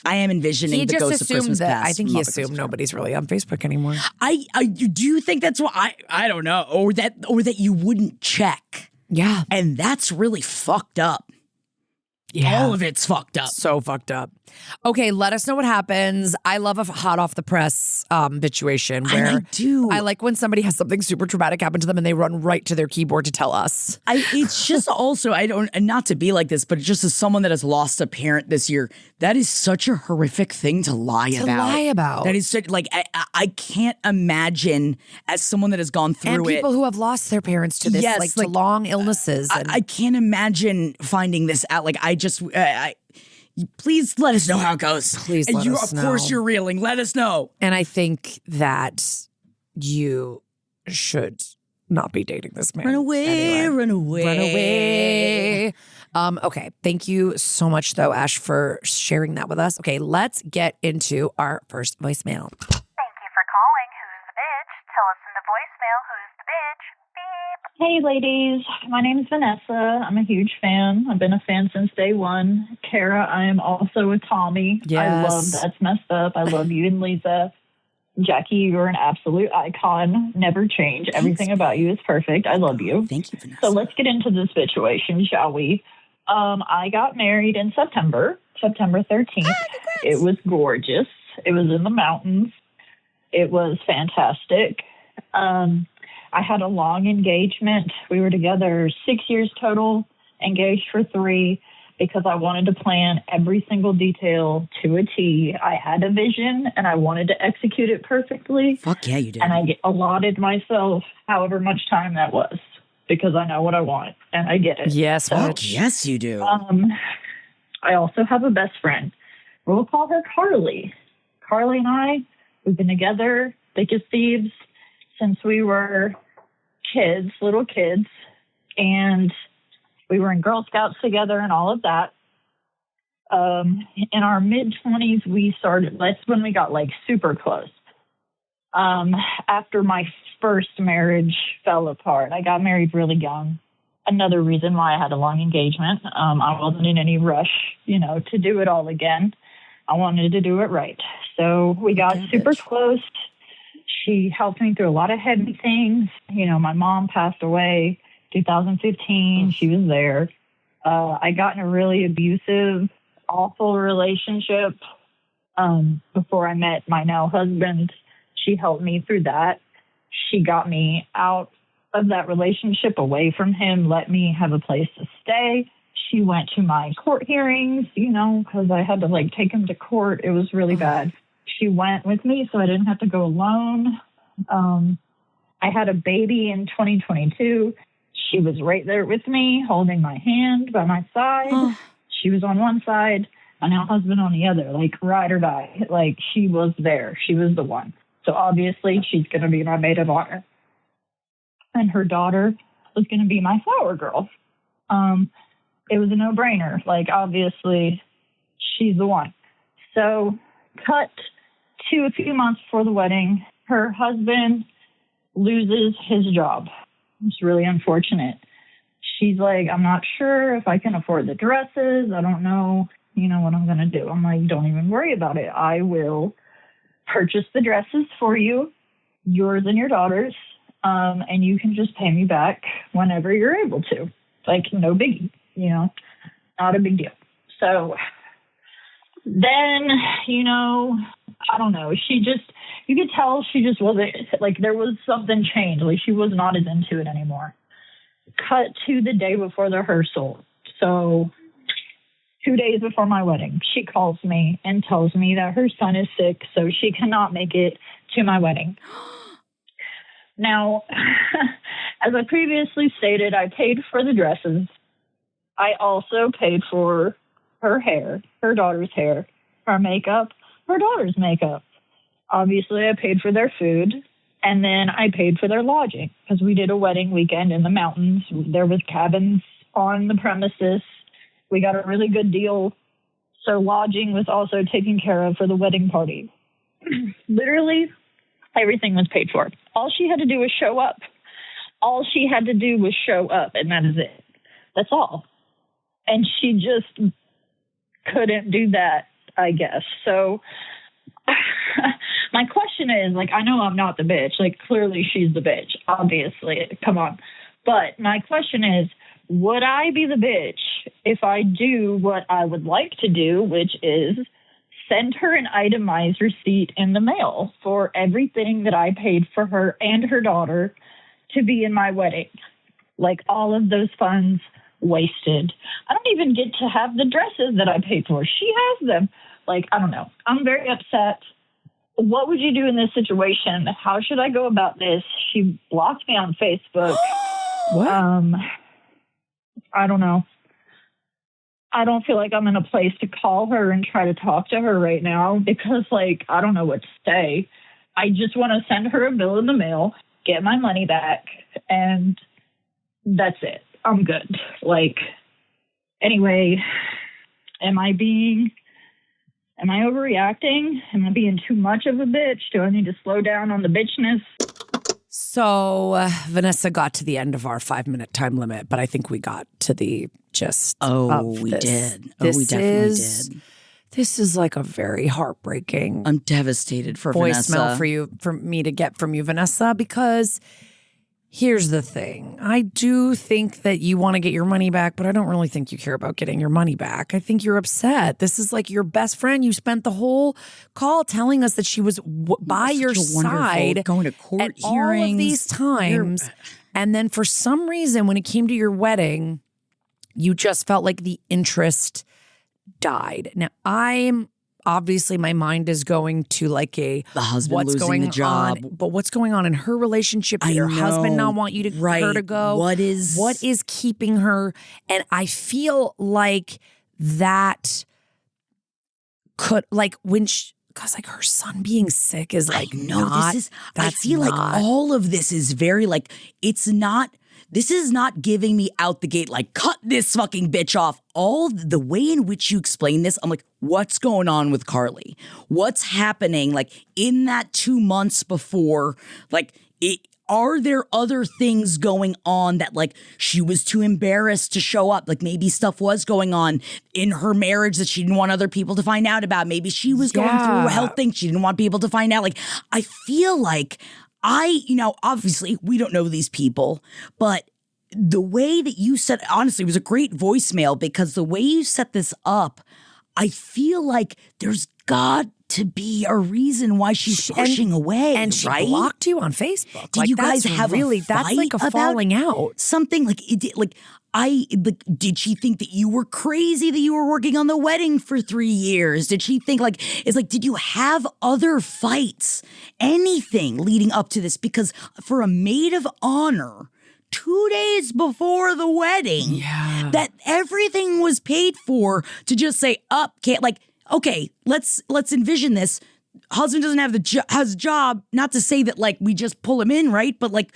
S1: I am envisioning the ghost of Christmas past.
S2: I think he assumed nobody's really on Facebook anymore.
S1: Do you think that's why? I don't know. Or that you wouldn't check.
S2: Yeah.
S1: And that's really fucked up.
S2: Yeah.
S1: All of it's fucked up.
S2: So fucked up. Okay, let us know what happens. I love a hot off the press situation where
S1: I do.
S2: I like when somebody has something super traumatic happen to them and they run right to their keyboard to tell us.
S1: It's just also, and not to be like this, but just as someone that has lost a parent this year, that is such a horrific thing to lie about. That is such, like, I can't imagine as someone that has gone through
S2: and people who have lost their parents to this, to long illnesses.
S1: I can't imagine finding this out. Like, please let us know how it goes.
S2: Please let us know.
S1: Of course you're reeling. Let us know.
S2: And I think that you should not be dating this man.
S1: Run away.
S2: Okay. Thank you so much, though, Ash, for sharing that with us. Okay, let's get into our first voicemail.
S3: Thank you for calling. Who's the bitch? Tell us in the voicemail who's the bitch. Beep.
S4: Hey, ladies. My name's Vanessa. I'm a huge fan. I've been a fan since day one. Kara, I am also a Tommy.
S2: Yes.
S4: I love That's Messed Up. I love you and Lisa. Jackie, you're an absolute icon. Never change. Everything about you is perfect. I love you.
S1: Thank you, Vanessa.
S4: So let's get into the situation, shall we? I got married in September 13th. It was gorgeous. It was in the mountains. It was fantastic. I had a long engagement. We were together 6 years total, engaged for 3, because I wanted to plan every single detail to a T. I had a vision, and I wanted to execute it perfectly.
S1: Fuck yeah, you did.
S4: And I allotted myself however much time that was, because I know what I want, and I get it.
S2: Yes,
S1: Fuck
S2: bitch.
S1: yes, you do.
S4: I also have a best friend. We'll call her Carly. Carly and I, we've been together, thick as thieves, since we were kids, little kids. And we were in Girl Scouts together and all of that. In our mid-20s, we started, that's when we got like super close. After my first marriage fell apart, I got married really young. Another reason why I had a long engagement. I wasn't in any rush, to do it all again. I wanted to do it right. So we got super close. She helped me through a lot of heavy things. My mom passed away 2015. She was there. I got in a really abusive, awful relationship before I met my now husband. She helped me through that. She got me out of that relationship, away from him, let me have a place to stay. She went to my court hearings, because I had to take him to court. It was really bad. She went with me so I didn't have to go alone. I had a baby in 2022. She was right there with me, holding my hand by my side. She was on one side, my now husband on the other, ride or die. She was there. She was the one. So obviously she's going to be my maid of honor. And her daughter was going to be my flower girl. It was a no-brainer. Obviously, she's the one. So, cut to a few months before the wedding, her husband loses his job. It's really unfortunate. She's like, I'm not sure if I can afford the dresses. I don't know, what I'm going to do. I'm like, don't even worry about it. I will purchase the dresses for you, yours and your daughter's, and you can just pay me back whenever you're able to. No biggie, not a big deal. So then, I don't know. You could tell she just wasn't, there was something changed. She was not as into it anymore. Cut to the day before the rehearsal. So 2 days before my wedding, she calls me and tells me that her son is sick, so she cannot make it to my wedding. Now, as I previously stated, I paid for the dresses. I also paid for her hair, her daughter's hair, her makeup, her daughter's makeup. Obviously, I paid for their food, and then I paid for their lodging, because we did a wedding weekend in the mountains. There was cabins on the premises. We got a really good deal, so lodging was also taken care of for the wedding party. Literally, everything was paid for. All she had to do was show up. All she had to do was show up, and that is it. That's all. And she just couldn't do that, I guess. So my question is, I know I'm not the bitch. Clearly she's the bitch, obviously. Come on. But my question is, would I be the bitch if I do what I would like to do, which is send her an itemized receipt in the mail for everything that I paid for her and her daughter to be in my wedding? All of those funds wasted. I don't even get to have the dresses that I paid for. She has them. I don't know. I'm very upset. What would you do in this situation? How should I go about this? She blocked me on Facebook.
S2: What?
S4: I don't know. I don't feel like I'm in a place to call her and try to talk to her right now because, I don't know what to say. I just want to send her a bill in the mail, get my money back, and that's it. I'm good. Anyway, am I overreacting? Am I being too much of a bitch? Do I need to slow down on the bitchness?
S2: So Vanessa got to the end of our 5-minute time limit, but I think we got to the gist.
S1: Oh,
S2: of
S1: we
S2: this.
S1: did.
S2: This
S1: we definitely
S2: is
S1: did.
S2: This is like a very heartbreaking
S1: I'm devastated for
S2: voicemail
S1: Vanessa.
S2: for me to get from you, Vanessa, because here's the thing. I do think that you want to get your money back, but I don't really think you care about getting your money back. I think you're upset. This is like your best friend. You spent the whole call telling us that she was by your side,
S1: going to court
S2: at
S1: hearings.
S2: all of these times. And then for some reason, when it came to your wedding, you just felt like the interest died. Now, obviously my mind is going to like
S1: the husband
S2: what's
S1: losing
S2: going
S1: the job.
S2: on, but what's going on in her relationship? Did her husband not want you to her to go?
S1: What is
S2: keeping her? And I feel like that could like when she, because like her son being sick is like
S1: I feel like all of this is very like this is not giving me out the gate like cut this fucking bitch off. All the way in which you explain this, I'm like, what's going on with Carly? What's happening like in that 2 months before? Like, are there other things going on that like she was too embarrassed to show up? Like maybe stuff was going on in her marriage that she didn't want other people to find out about. Maybe she was going through a health thing she didn't want people to find out. Like I feel like obviously we don't know these people, but the way that you said, honestly, it was a great voicemail because the way you set this up, I feel like there's got to be a reason why she's pushing away,
S2: and she
S1: right?
S2: blocked you on Facebook.
S1: Did you guys have
S2: really? That's like a falling out.
S1: Something like it. Did she think that you were crazy that you were working on the wedding for 3 years? Did she think did you have other fights? Anything leading up to this? Because for a maid of honor, 2 days before the wedding, that everything was paid for to just say okay, let's envision this. Husband doesn't have has a job. Not to say that like we just pull him in, right? But like,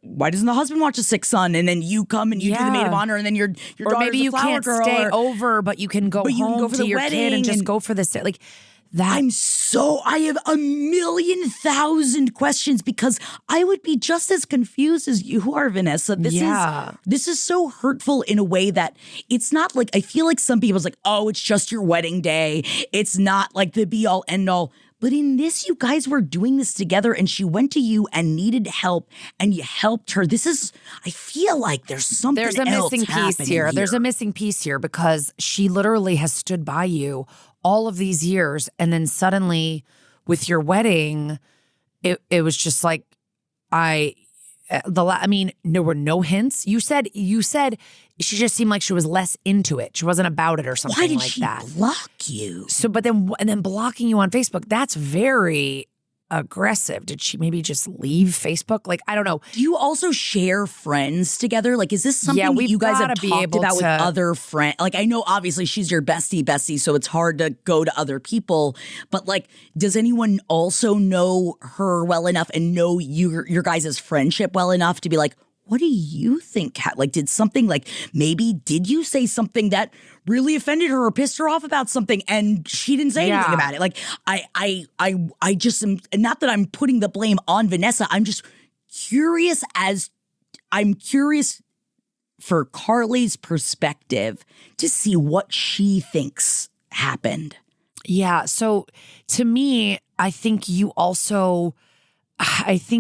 S1: why doesn't the husband watch a sick son and then you come and you do the maid of honor and then your
S2: or maybe you can't stay over, but you can go home
S1: for
S2: to
S1: the
S2: your
S1: wedding
S2: kid and just go for this like.
S1: I have 1,000,000 questions because I would be just as confused as you are, Vanessa. This is so hurtful in a way that it's not like, I feel like some people's like, oh, it's just your wedding day. It's not like the be all end all. But in this, you guys were doing this together and she went to you and needed help and you helped her. I feel like there's something else happening here.
S2: There's a missing piece here because she literally has stood by you all of these years. And then suddenly with your wedding, it was just like, there were no hints. You said she just seemed like she was less into it. She wasn't about it or something like that.
S1: Why did she block you?
S2: So, but then blocking you on Facebook, that's very aggressive. Did she maybe just leave Facebook? Like, I don't know.
S1: Do you also share friends together? Like, is this something that you guys have talked about with other friends? Like, I know obviously she's your bestie, so it's hard to go to other people. But like, does anyone also know her well enough and know your guys' friendship well enough to be like, what do you think? Like, did you say something that really offended her or pissed her off about something and she didn't say anything about it? Like, I just am, not that I'm putting the blame on Vanessa. I'm just curious for Carly's perspective to see what she thinks happened.
S2: Yeah. So to me, I think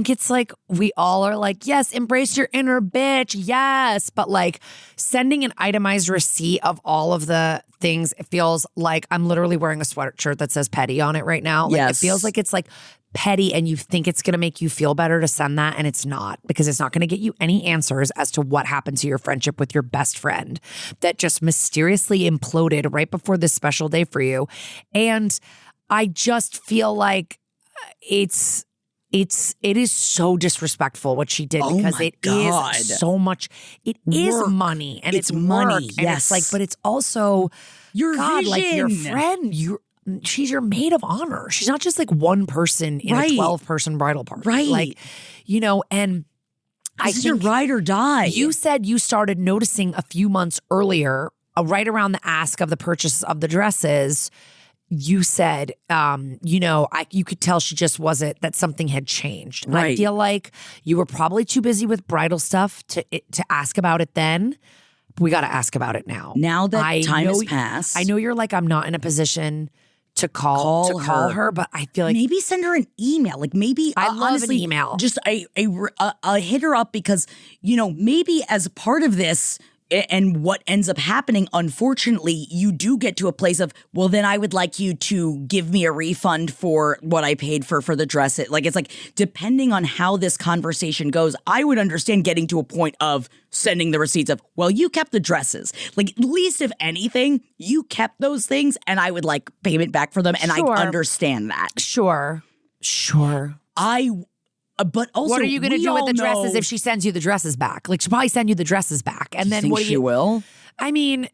S2: it's like we all are like, yes, embrace your inner bitch. Yes. But like sending an itemized receipt of all of the things, it feels like I'm literally wearing a sweatshirt that says petty on it right now. Like, it feels like it's like petty and you think it's going to make you feel better to send that. And it's not, because it's not going to get you any answers as to what happened to your friendship with your best friend that just mysteriously imploded right before this special day for you. And I just feel like it is so disrespectful what she did because it is so much. It is money and it's money. Work, and it's like, but it's also
S1: your vision.
S2: Like your friend. She's your maid of honor. She's not just like one person in a 12-person bridal party.
S1: Right.
S2: Like, and
S1: I think your ride or die.
S2: You said you started noticing a few months earlier, right around the ask of the purchase of the dresses. You said, you could tell she just wasn't, that something had changed. And I feel like you were probably too busy with bridal stuff to ask about it then. We got to ask about it now.
S1: Now that
S2: I
S1: time
S2: know-
S1: has passed.
S2: I know you're like, I'm not in a position to call her, but I feel like
S1: maybe send her an email. Like maybe
S2: I love an
S1: honestly,
S2: email.
S1: Just a hit her up because, you know, maybe as part of this and what ends up happening, unfortunately, you do get to a place of, well, then I would like you to give me a refund for what I paid for the dress. Like, it's like, depending on how this conversation goes, I would understand getting to a point of sending the receipts of, well, you kept the dresses. Like, at least if anything, you kept those things and I would like payment back for them. And
S2: Sure.
S1: I understand that.
S2: Sure.
S1: But also,
S2: What are you going to
S1: we
S2: do with
S1: all
S2: the dresses
S1: know-
S2: if she sends you the dresses back? Like, she'll probably send you the dresses back. And
S1: Do you
S2: then
S1: think
S2: what do
S1: she
S2: you
S1: will?
S2: I mean,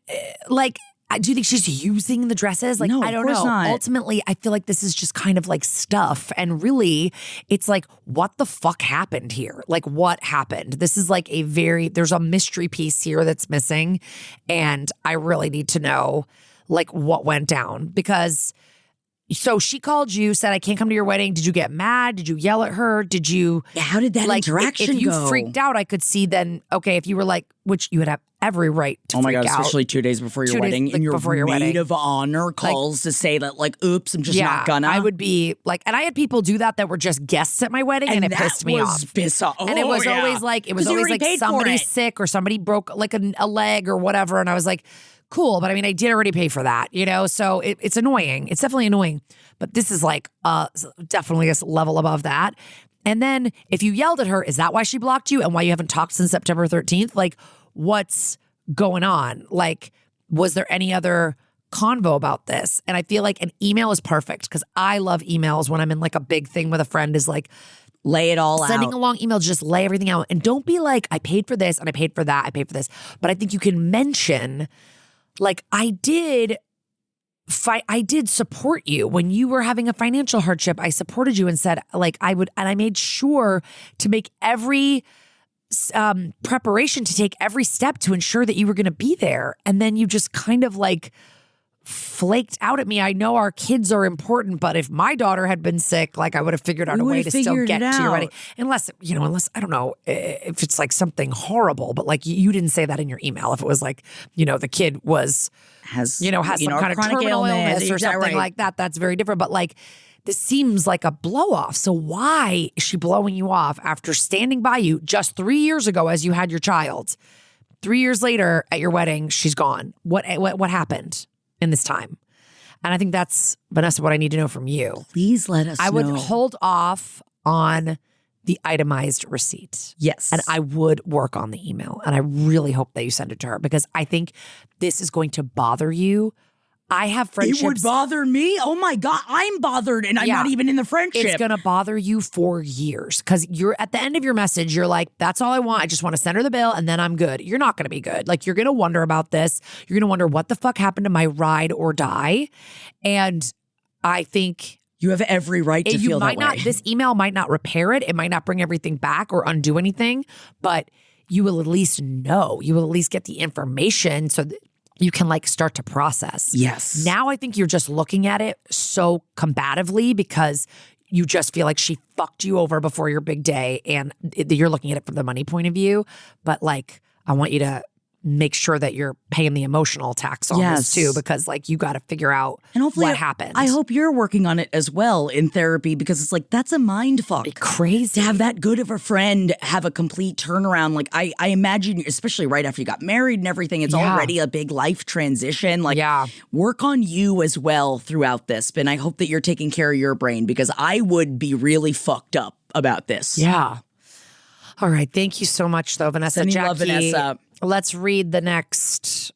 S2: like, do you think she's using the dresses? Like,
S1: No,
S2: I
S1: of
S2: don't
S1: course
S2: know.
S1: not.
S2: Ultimately, I feel like this is just kind of like stuff. And really, it's like, what the fuck happened here? Like, what happened? This is like there's a mystery piece here that's missing. And I really need to know, like, what went down. Because, so she called you, said, I can't come to your wedding. Did you get mad? Did you yell at her? Did you?
S1: Yeah, how did that
S2: Like,
S1: interaction
S2: if you
S1: go?
S2: freaked out, I could see then, okay, if you were like, which you would have every right to
S1: Oh my
S2: freak
S1: God,
S2: out.
S1: especially 2 days before your
S2: 2 days,
S1: wedding.
S2: like,
S1: and your
S2: before your
S1: maid
S2: wedding.
S1: of honor calls to say that, like, oops, I'm just not gonna.
S2: I would be like, and I had people do that were just guests at my wedding, and it
S1: that
S2: pissed me
S1: was
S2: off.
S1: piss off.
S2: And it
S1: Oh,
S2: was
S1: yeah.
S2: always like,
S1: 'Cause you already paid for
S2: somebody's
S1: it.
S2: sick or somebody broke like a leg or whatever. And I was like, cool. But I mean, I did already pay for that, you know? So it's annoying. It's definitely annoying. But this is like definitely a level above that. And then if you yelled at her, is that why she blocked you and why you haven't talked since September 13th? Like, what's going on? Like, was there any other convo about this? And I feel like an email is perfect because I love emails when I'm in like a big thing with a friend is like,
S1: lay it all
S2: sending
S1: out.
S2: a long email, just lay everything out. And don't be like, I paid for this and I paid for that, I paid for this. But I think you can mention, like, I did support you when you were having a financial hardship. I supported you and said, like, I would, and I made sure to make every preparation to take every step to ensure that you were going to be there. And then you just kind of like flaked out at me. I know our kids are important, but if my daughter had been sick, like, I would have figured out
S1: You
S2: a way
S1: would've
S2: to still
S1: figured
S2: get
S1: it
S2: to your
S1: out.
S2: wedding. Unless I don't know if it's like something horrible, but like you didn't say that in your email. If it was like, the kid has some kind of
S1: chronic
S2: terminal illness or
S1: exactly
S2: something
S1: right.
S2: like that, that's very different. But like, this seems like a blow off. So why is she blowing you off after standing by you just 3 years ago as you had your child? 3 years later at your wedding, she's gone. What happened in this time? And I think that's, Vanessa, what I need to know from you.
S1: Please let us know.
S2: I would hold off on the itemized receipt.
S1: Yes.
S2: And I would work on the email. And I really hope that you send it to her because I think this is going to bother you. I have friendships.
S1: It would bother me? Oh my God, I'm bothered and I'm
S2: Yeah.
S1: not even in the friendship.
S2: It's going to bother you for years because you're at the end of your message, you're like, that's all I want. I just want to send her the bill and then I'm good. You're not going to be good. Like, you're going to wonder about this. You're going to wonder what the fuck happened to my ride or die. And I think
S1: You have every right to feel that way.
S2: This email might not repair it. It might not bring everything back or undo anything, but you will at least know. You will at least get the information so that you can like start to process.
S1: Yes.
S2: Now I think you're just looking at it so combatively because you just feel like she fucked you over before your big day and you're looking at it from the money point of view. But like, I want you to make sure that you're paying the emotional tax on this too, because like you got to figure out
S1: and hopefully
S2: what happened.
S1: I hope you're working on it as well in therapy because it's like, that's a mind fuck.
S2: Crazy.
S1: To have that good of a friend have a complete turnaround. Like I imagine, especially right after you got married and everything, it's already a big life transition. Like work on you as well throughout this. And I hope that you're taking care of your brain because I would be really fucked up about this.
S2: Yeah. All right. Thank you so much though, Vanessa.
S1: Sending
S2: Jackie,
S1: love, Vanessa.
S2: Let's read the next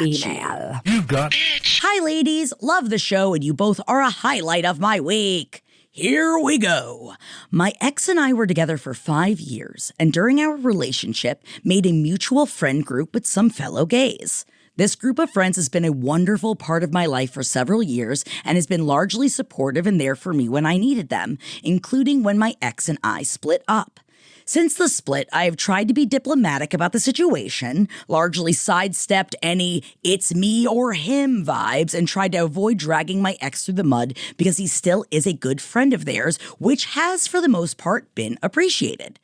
S2: email.
S5: You've got
S1: Hi, ladies. Love the show, and you both are a highlight of my week. Here we go. My ex and I were together for 5 years, and during our relationship, made a mutual friend group with some fellow gays. This group of friends has been a wonderful part of my life for several years and has been largely supportive and there for me when I needed them, including when my ex and I split up. Since the split, I have tried to be diplomatic about the situation, largely sidestepped any it's me or him vibes, and tried to avoid dragging my ex through the mud because he still is a good friend of theirs, which has, for the most part, been appreciated.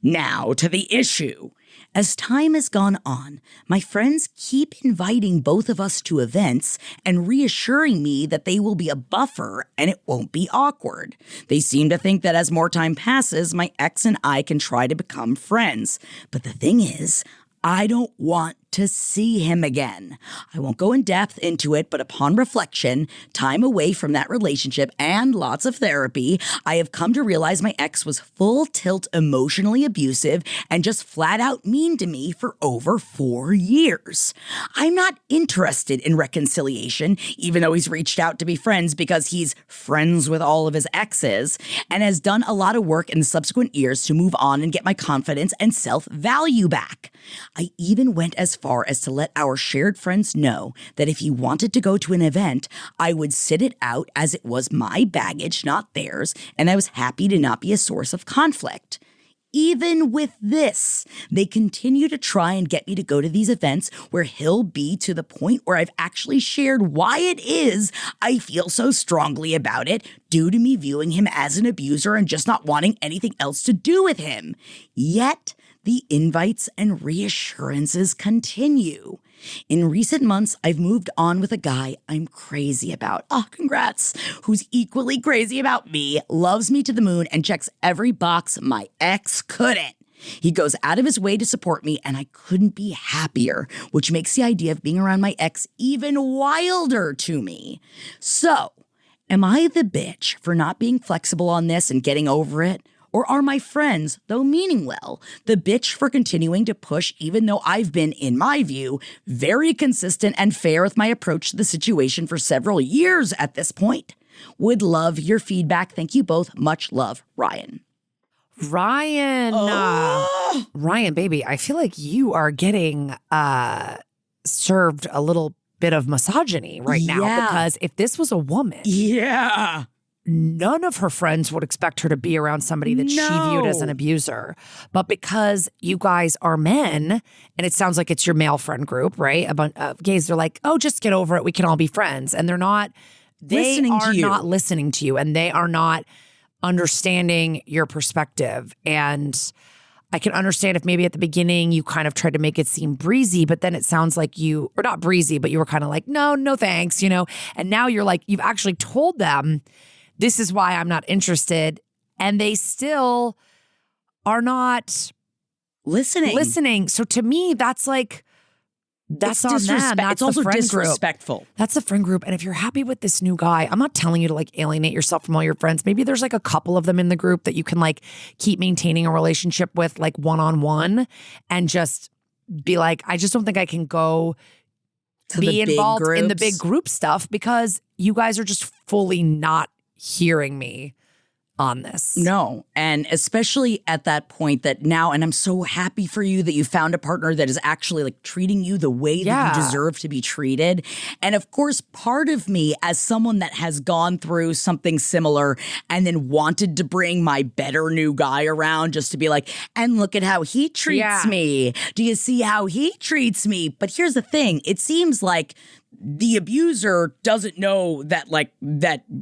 S1: Now to the issue. As time has gone on, my friends keep inviting both of us to events and reassuring me that they will be a buffer and it won't be awkward. They seem to think that as more time passes, my ex and I can try to become friends. But the thing is, I don't want to see him again. I won't go in depth into it, but upon reflection, time away from that relationship, and lots of therapy, I have come to realize my ex was full tilt emotionally abusive and just flat out mean to me for over 4 years. I'm not interested in reconciliation, even though he's reached out to be friends because he's friends with all of his exes and has done a lot of work in the subsequent years to move on and get my confidence and self-value back. I even went as far as to let our shared friends know that if he wanted to go to an event, I would sit it out as it was my baggage, not theirs, and I was happy to not be a source of conflict. Even with this, they continue to try and get me to go to these events where he'll be to the point where I've actually shared why it is I feel so strongly about it due to me viewing him as an abuser and just not wanting anything else to do with him. Yet, the invites and reassurances continue. In recent months, I've moved on with a guy I'm crazy about. Oh, congrats. Who's equally crazy about me, loves me to the moon, and checks every box my ex couldn't. He goes out of his way to support me, and I couldn't be happier, which makes the idea of being around my ex even wilder to me. So, am I the bitch for not being flexible on this and getting over it? Or are my friends, though meaning well, the bitch for continuing to push even though I've been, in my view, very consistent and fair with my approach to the situation for several years at this point? Would love your feedback. Thank you both. Much love, Ryan.
S2: Ryan, baby, I feel like you are getting served a little bit of misogyny right now because if this was a woman.
S1: Yeah.
S2: None of her friends would expect her to be around somebody that she viewed as an abuser. But because you guys are men, and it sounds like it's your male friend group, right? A bunch of gays, they're like, oh, just get over it. We can all be friends. And they're not, not listening to you, and they are not understanding your perspective. And I can understand if maybe at the beginning you kind of tried to make it seem breezy, but then it sounds like you, or not breezy, but you were kind of like, no thanks, And now you're like, you've actually told them, this is why I'm not interested. And they still are not listening. So to me, that's like, that's on them. That's
S1: it's also
S2: the friend
S1: disrespectful.
S2: Group. That's the friend group. And if you're happy with this new guy, I'm not telling you to like alienate yourself from all your friends. Maybe there's like a couple of them in the group that you can like keep maintaining a relationship with, like one-on-one, and just be like, I just don't think I can go be involved in the big group stuff because you guys are just fully not hearing me on this.
S1: No. And especially at that point that now, and I'm so happy for you that you found a partner that is actually like treating you the way that you deserve to be treated. And of course, part of me as someone that has gone through something similar and then wanted to bring my better new guy around just to be like, and look at how he treats me. Do you see how he treats me? But here's the thing. It seems like the abuser doesn't know that,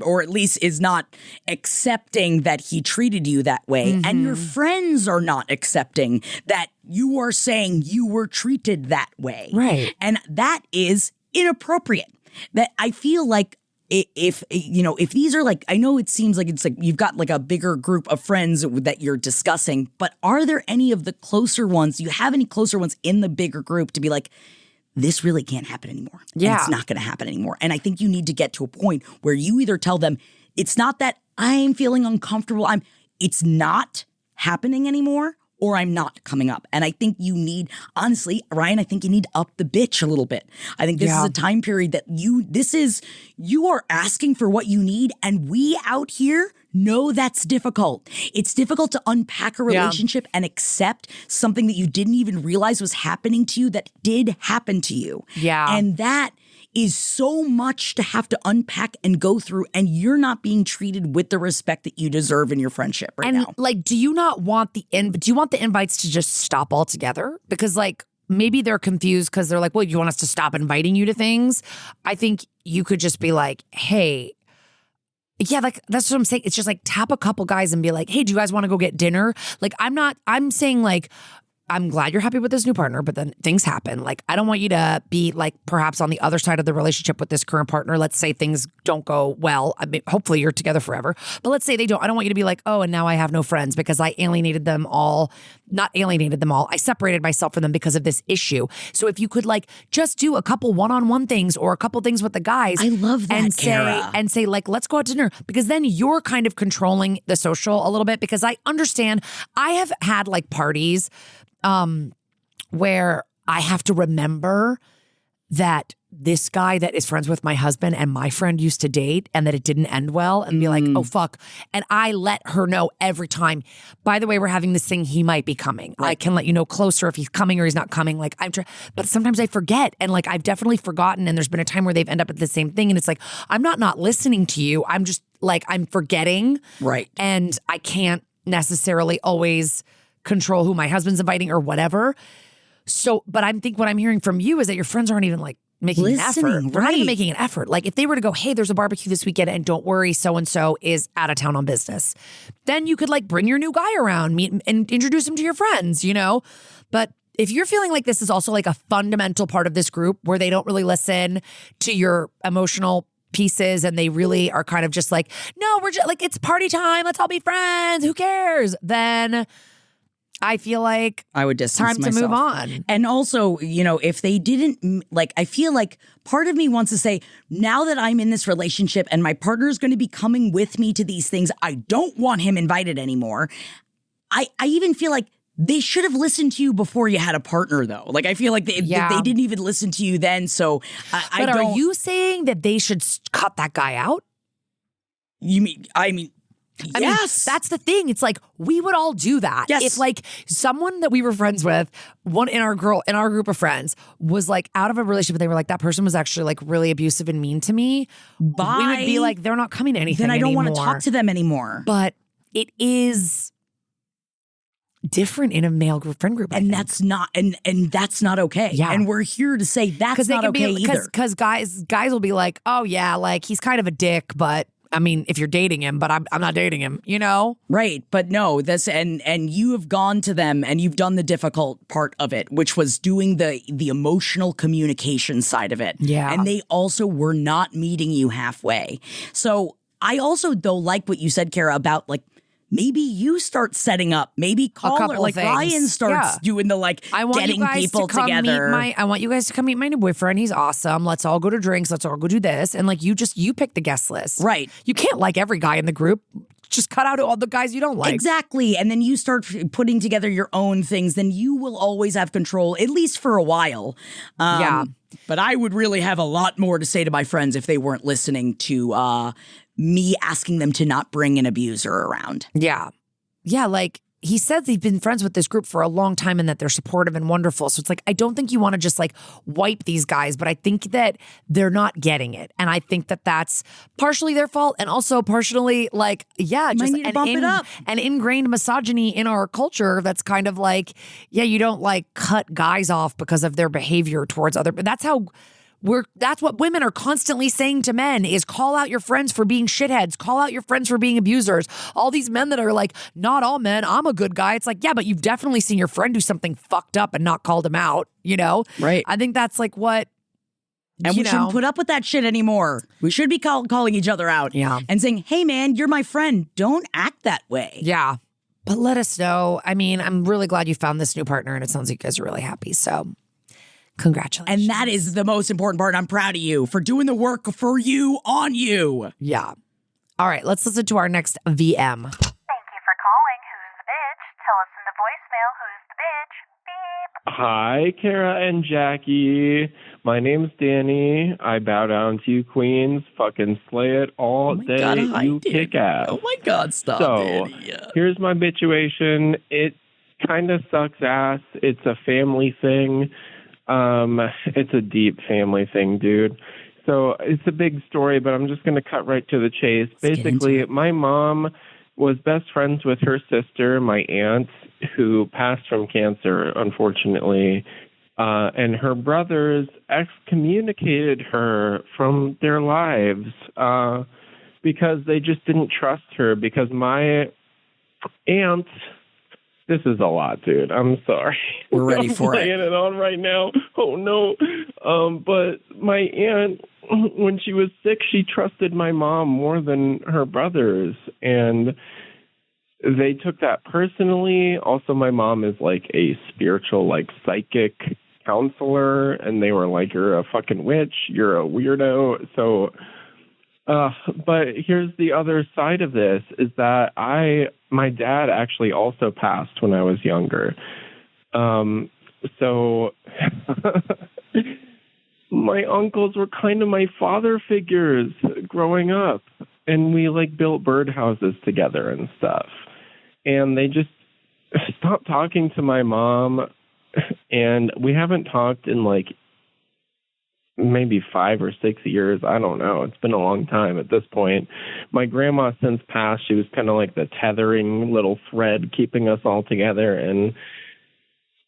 S1: or at least is not accepting that he treated you that way. Mm-hmm. And your friends are not accepting that you are saying you were treated that way.
S2: Right.
S1: And that is inappropriate. That I feel like if these are like, I know it seems like it's like you've got like a bigger group of friends that you're discussing, but are there any of the closer ones? Do you have any closer ones in the bigger group to be like, this really can't happen anymore.
S2: Yeah.
S1: And it's not going to happen anymore. And I think you need to get to a point where you either tell them, it's not that I'm feeling uncomfortable, it's not happening anymore, or I'm not coming up. And I think you need, honestly, Ryan, I think you need to up the bitch a little bit. I think this is a time period that you are asking for what you need, and we out here know that's difficult. It's difficult to unpack a relationship and accept something that you didn't even realize was happening to you that did happen to you.
S2: Yeah.
S1: And that is so much to have to unpack and go through, and you're not being treated with the respect that you deserve in your friendship right now.
S2: Like, do you want the invites to just stop altogether? Because like maybe they're confused because they're like, well, you want us to stop inviting you to things? I think you could just be like, hey, yeah, like that's what I'm saying. It's just like tap a couple guys and be like, hey, do you guys want to go get dinner? Like I'm saying like, I'm glad you're happy with this new partner, but then things happen. Like, I don't want you to be like perhaps on the other side of the relationship with this current partner. Let's say things don't go well. I mean, hopefully you're together forever, but let's say they don't. I don't want you to be like, oh, and now I have no friends because I alienated them all. Not alienated them all. I separated myself from them because of this issue. So if you could like just do a couple one-on-one things or a couple things with the guys.
S1: I love that,
S2: and
S1: Kara.
S2: say like, let's go out to dinner, because then you're kind of controlling the social a little bit, because I understand I have had like parties where I have to remember that this guy that is friends with my husband and my friend used to date, and that it didn't end well, and be like, oh, fuck. And I let her know every time, by the way, we're having this thing, he might be coming. Right. I can let you know closer if he's coming or he's not coming. Like, but sometimes I forget. And like, I've definitely forgotten. And there's been a time where they've ended up at the same thing. And it's like, I'm not listening to you. I'm just like, I'm forgetting.
S1: Right.
S2: And I can't necessarily always control who my husband's inviting or whatever. So, but I think what I'm hearing from you is that your friends aren't even like making an effort. They're not even making an effort. Like, if they were to go, hey, there's a barbecue this weekend, and don't worry, so-and-so is out of town on business, then you could like bring your new guy around, meet and introduce him to your friends, you know? But if you're feeling like this is also like a fundamental part of this group where they don't really listen to your emotional pieces, and they really are kind of just like, no, we're just like, it's party time, let's all be friends, who cares? Then I feel like
S1: I would distance
S2: time to
S1: myself.
S2: move on.
S1: And also, you know, if they didn't, like, I feel like part of me wants to say, now that I'm in this relationship and my partner's going to be coming with me to these things, I don't want him invited anymore. I even feel like they should have listened to you before you had a partner, though. Like, I feel like they didn't even listen to you then. So I don't.
S2: Are you saying that they should cut that guy out?
S1: I mean, yes.
S2: That's the thing. It's like, we would all do that.
S1: Yes.
S2: If like someone that we were friends with, one in our group of friends, was like out of a relationship, they were like, that person was actually like really abusive and mean to me.
S1: Bye.
S2: We would be like, they're not coming to anything
S1: then I don't
S2: anymore.
S1: want to talk to them anymore.
S2: But it is different in a male friend group,
S1: and that's not okay.
S2: Yeah.
S1: And we're here to say that's not okay either.
S2: Because guys will be like, oh yeah, like he's kind of a dick, but I mean, if you're dating him, but I'm not dating him, you know?
S1: Right. But no, and you have gone to them and you've done the difficult part of it, which was doing the emotional communication side of it.
S2: Yeah.
S1: And they also were not meeting you halfway. So I also, though, like what you said, Kara, about like, maybe you start setting up, maybe call her, like things. Ryan starts doing the like getting people together.
S2: I want you guys to come meet my new boyfriend. He's awesome. Let's all go to drinks. Let's all go do this. And like, you pick the guest list.
S1: Right.
S2: You can't like every guy in the group. Just cut out all the guys you don't like.
S1: Exactly. And then you start putting together your own things. Then you will always have control, at least for a while.
S2: Yeah.
S1: But I would really have a lot more to say to my friends if they weren't listening to me asking them to not bring an abuser around.
S2: Yeah. Yeah, like he says he's been friends with this group for a long time and that they're supportive and wonderful. So it's like, I don't think you want to just like wipe these guys, but I think that they're not getting it. And I think that that's partially their fault and also partially like, yeah, just an ingrained misogyny in our culture that's kind of like, yeah, you don't like cut guys off because of their behavior towards other, but that's what women are constantly saying to men is call out your friends for being shitheads, call out your friends for being abusers. All these men that are like, not all men, I'm a good guy. It's like, yeah, but you've definitely seen your friend do something fucked up and not called him out, you know?
S1: Right.
S2: I think that's like what,
S1: and we shouldn't put up with that shit anymore. We should be calling each other out and saying, hey man, you're my friend. Don't act that way.
S2: Yeah. But let us know. I mean, I'm really glad you found this new partner and it sounds like you guys are really happy. So congratulations.
S1: And that is the most important part. I'm proud of you for doing the work for you on you.
S2: Yeah. All right, let's listen to our next VM.
S3: Thank you for calling. Who's the bitch? Tell us in the voicemail who's the bitch. Beep.
S5: Hi, Kara and Jackie. My name's Danny. I bow down to you, queens. Fucking slay it all day.
S1: God,
S5: you kick ass.
S1: Oh my God, stop it.
S5: Here's my bitchuation. It kind of sucks ass. It's a family thing. It's a deep family thing, dude. So it's a big story, but I'm just going to cut right to the chase. Basically, my mom was best friends with her sister, my aunt, who passed from cancer, unfortunately. And her brothers excommunicated her from their lives because they just didn't trust her, because my aunt This is a lot, dude. I'm sorry.
S1: We're ready for it.
S5: I'm laying it on right now. Oh, no. But my aunt, when she was sick, she trusted my mom more than her brothers. And they took that personally. Also, my mom is like a spiritual, like psychic counselor. And they were like, you're a fucking witch. You're a weirdo. So... but here's the other side of this is that my dad actually also passed when I was younger. So my uncles were kind of my father figures growing up, and we like built birdhouses together and stuff. And they just stopped talking to my mom, and we haven't talked in like maybe 5 or 6 years. I don't know. It's been a long time at this point. My grandma since passed. She was kind of like the tethering little thread keeping us all together. And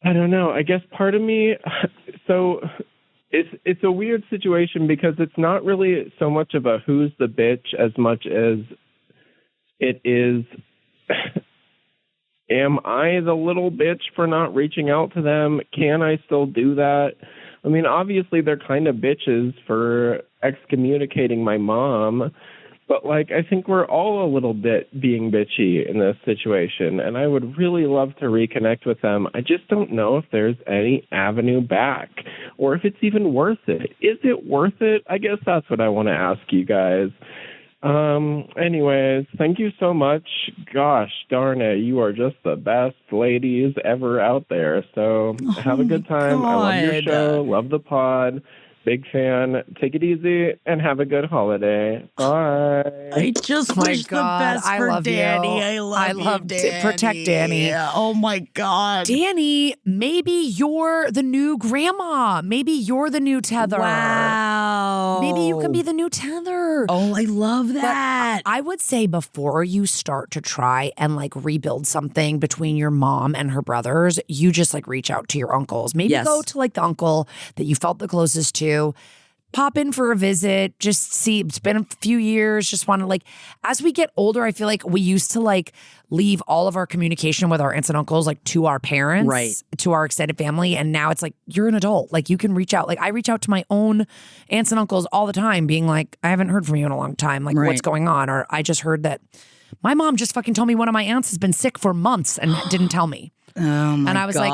S5: I don't know. I guess part of me, so it's a weird situation because it's not really so much of a who's the bitch as much as it is, am I the little bitch for not reaching out to them? Can I still do that? I mean, obviously, they're kind of bitches for excommunicating my mom, but, like, I think we're all a little bit being bitchy in this situation, and I would really love to reconnect with them. I just don't know if there's any avenue back or if it's even worth it. Is it worth it? I guess that's what I want to ask you guys. Anyways, thank you so much. Gosh darn it, you are just the best ladies ever out there. So have a good time. I love your show. Love the pod. Big fan. Take it easy and have a good holiday. Bye.
S1: I just wish the best for Danny. I love Danny.
S2: Protect Danny.
S1: Oh my God.
S2: Danny, maybe you're the new grandma. Maybe you're the new tether.
S1: Wow.
S2: Maybe you can be the new tether.
S1: Oh, I love that.
S2: But I would say before you start to try and like rebuild something between your mom and her brothers, you just like reach out to your uncles. Maybe go to like the uncle that you felt the closest to. Pop in for a visit, just see, it's been a few years, just want to like, as we get older, I feel like we used to like leave all of our communication with our aunts and uncles like to our parents,
S1: right,
S2: to our extended family. And now it's like, you're an adult. Like you can reach out. Like I reach out to my own aunts and uncles all the time being like, I haven't heard from you in a long time. Like what's going on? Or I just heard that my mom just fucking told me one of my aunts has been sick for months and didn't tell me.
S1: Oh my God.
S2: And I was like,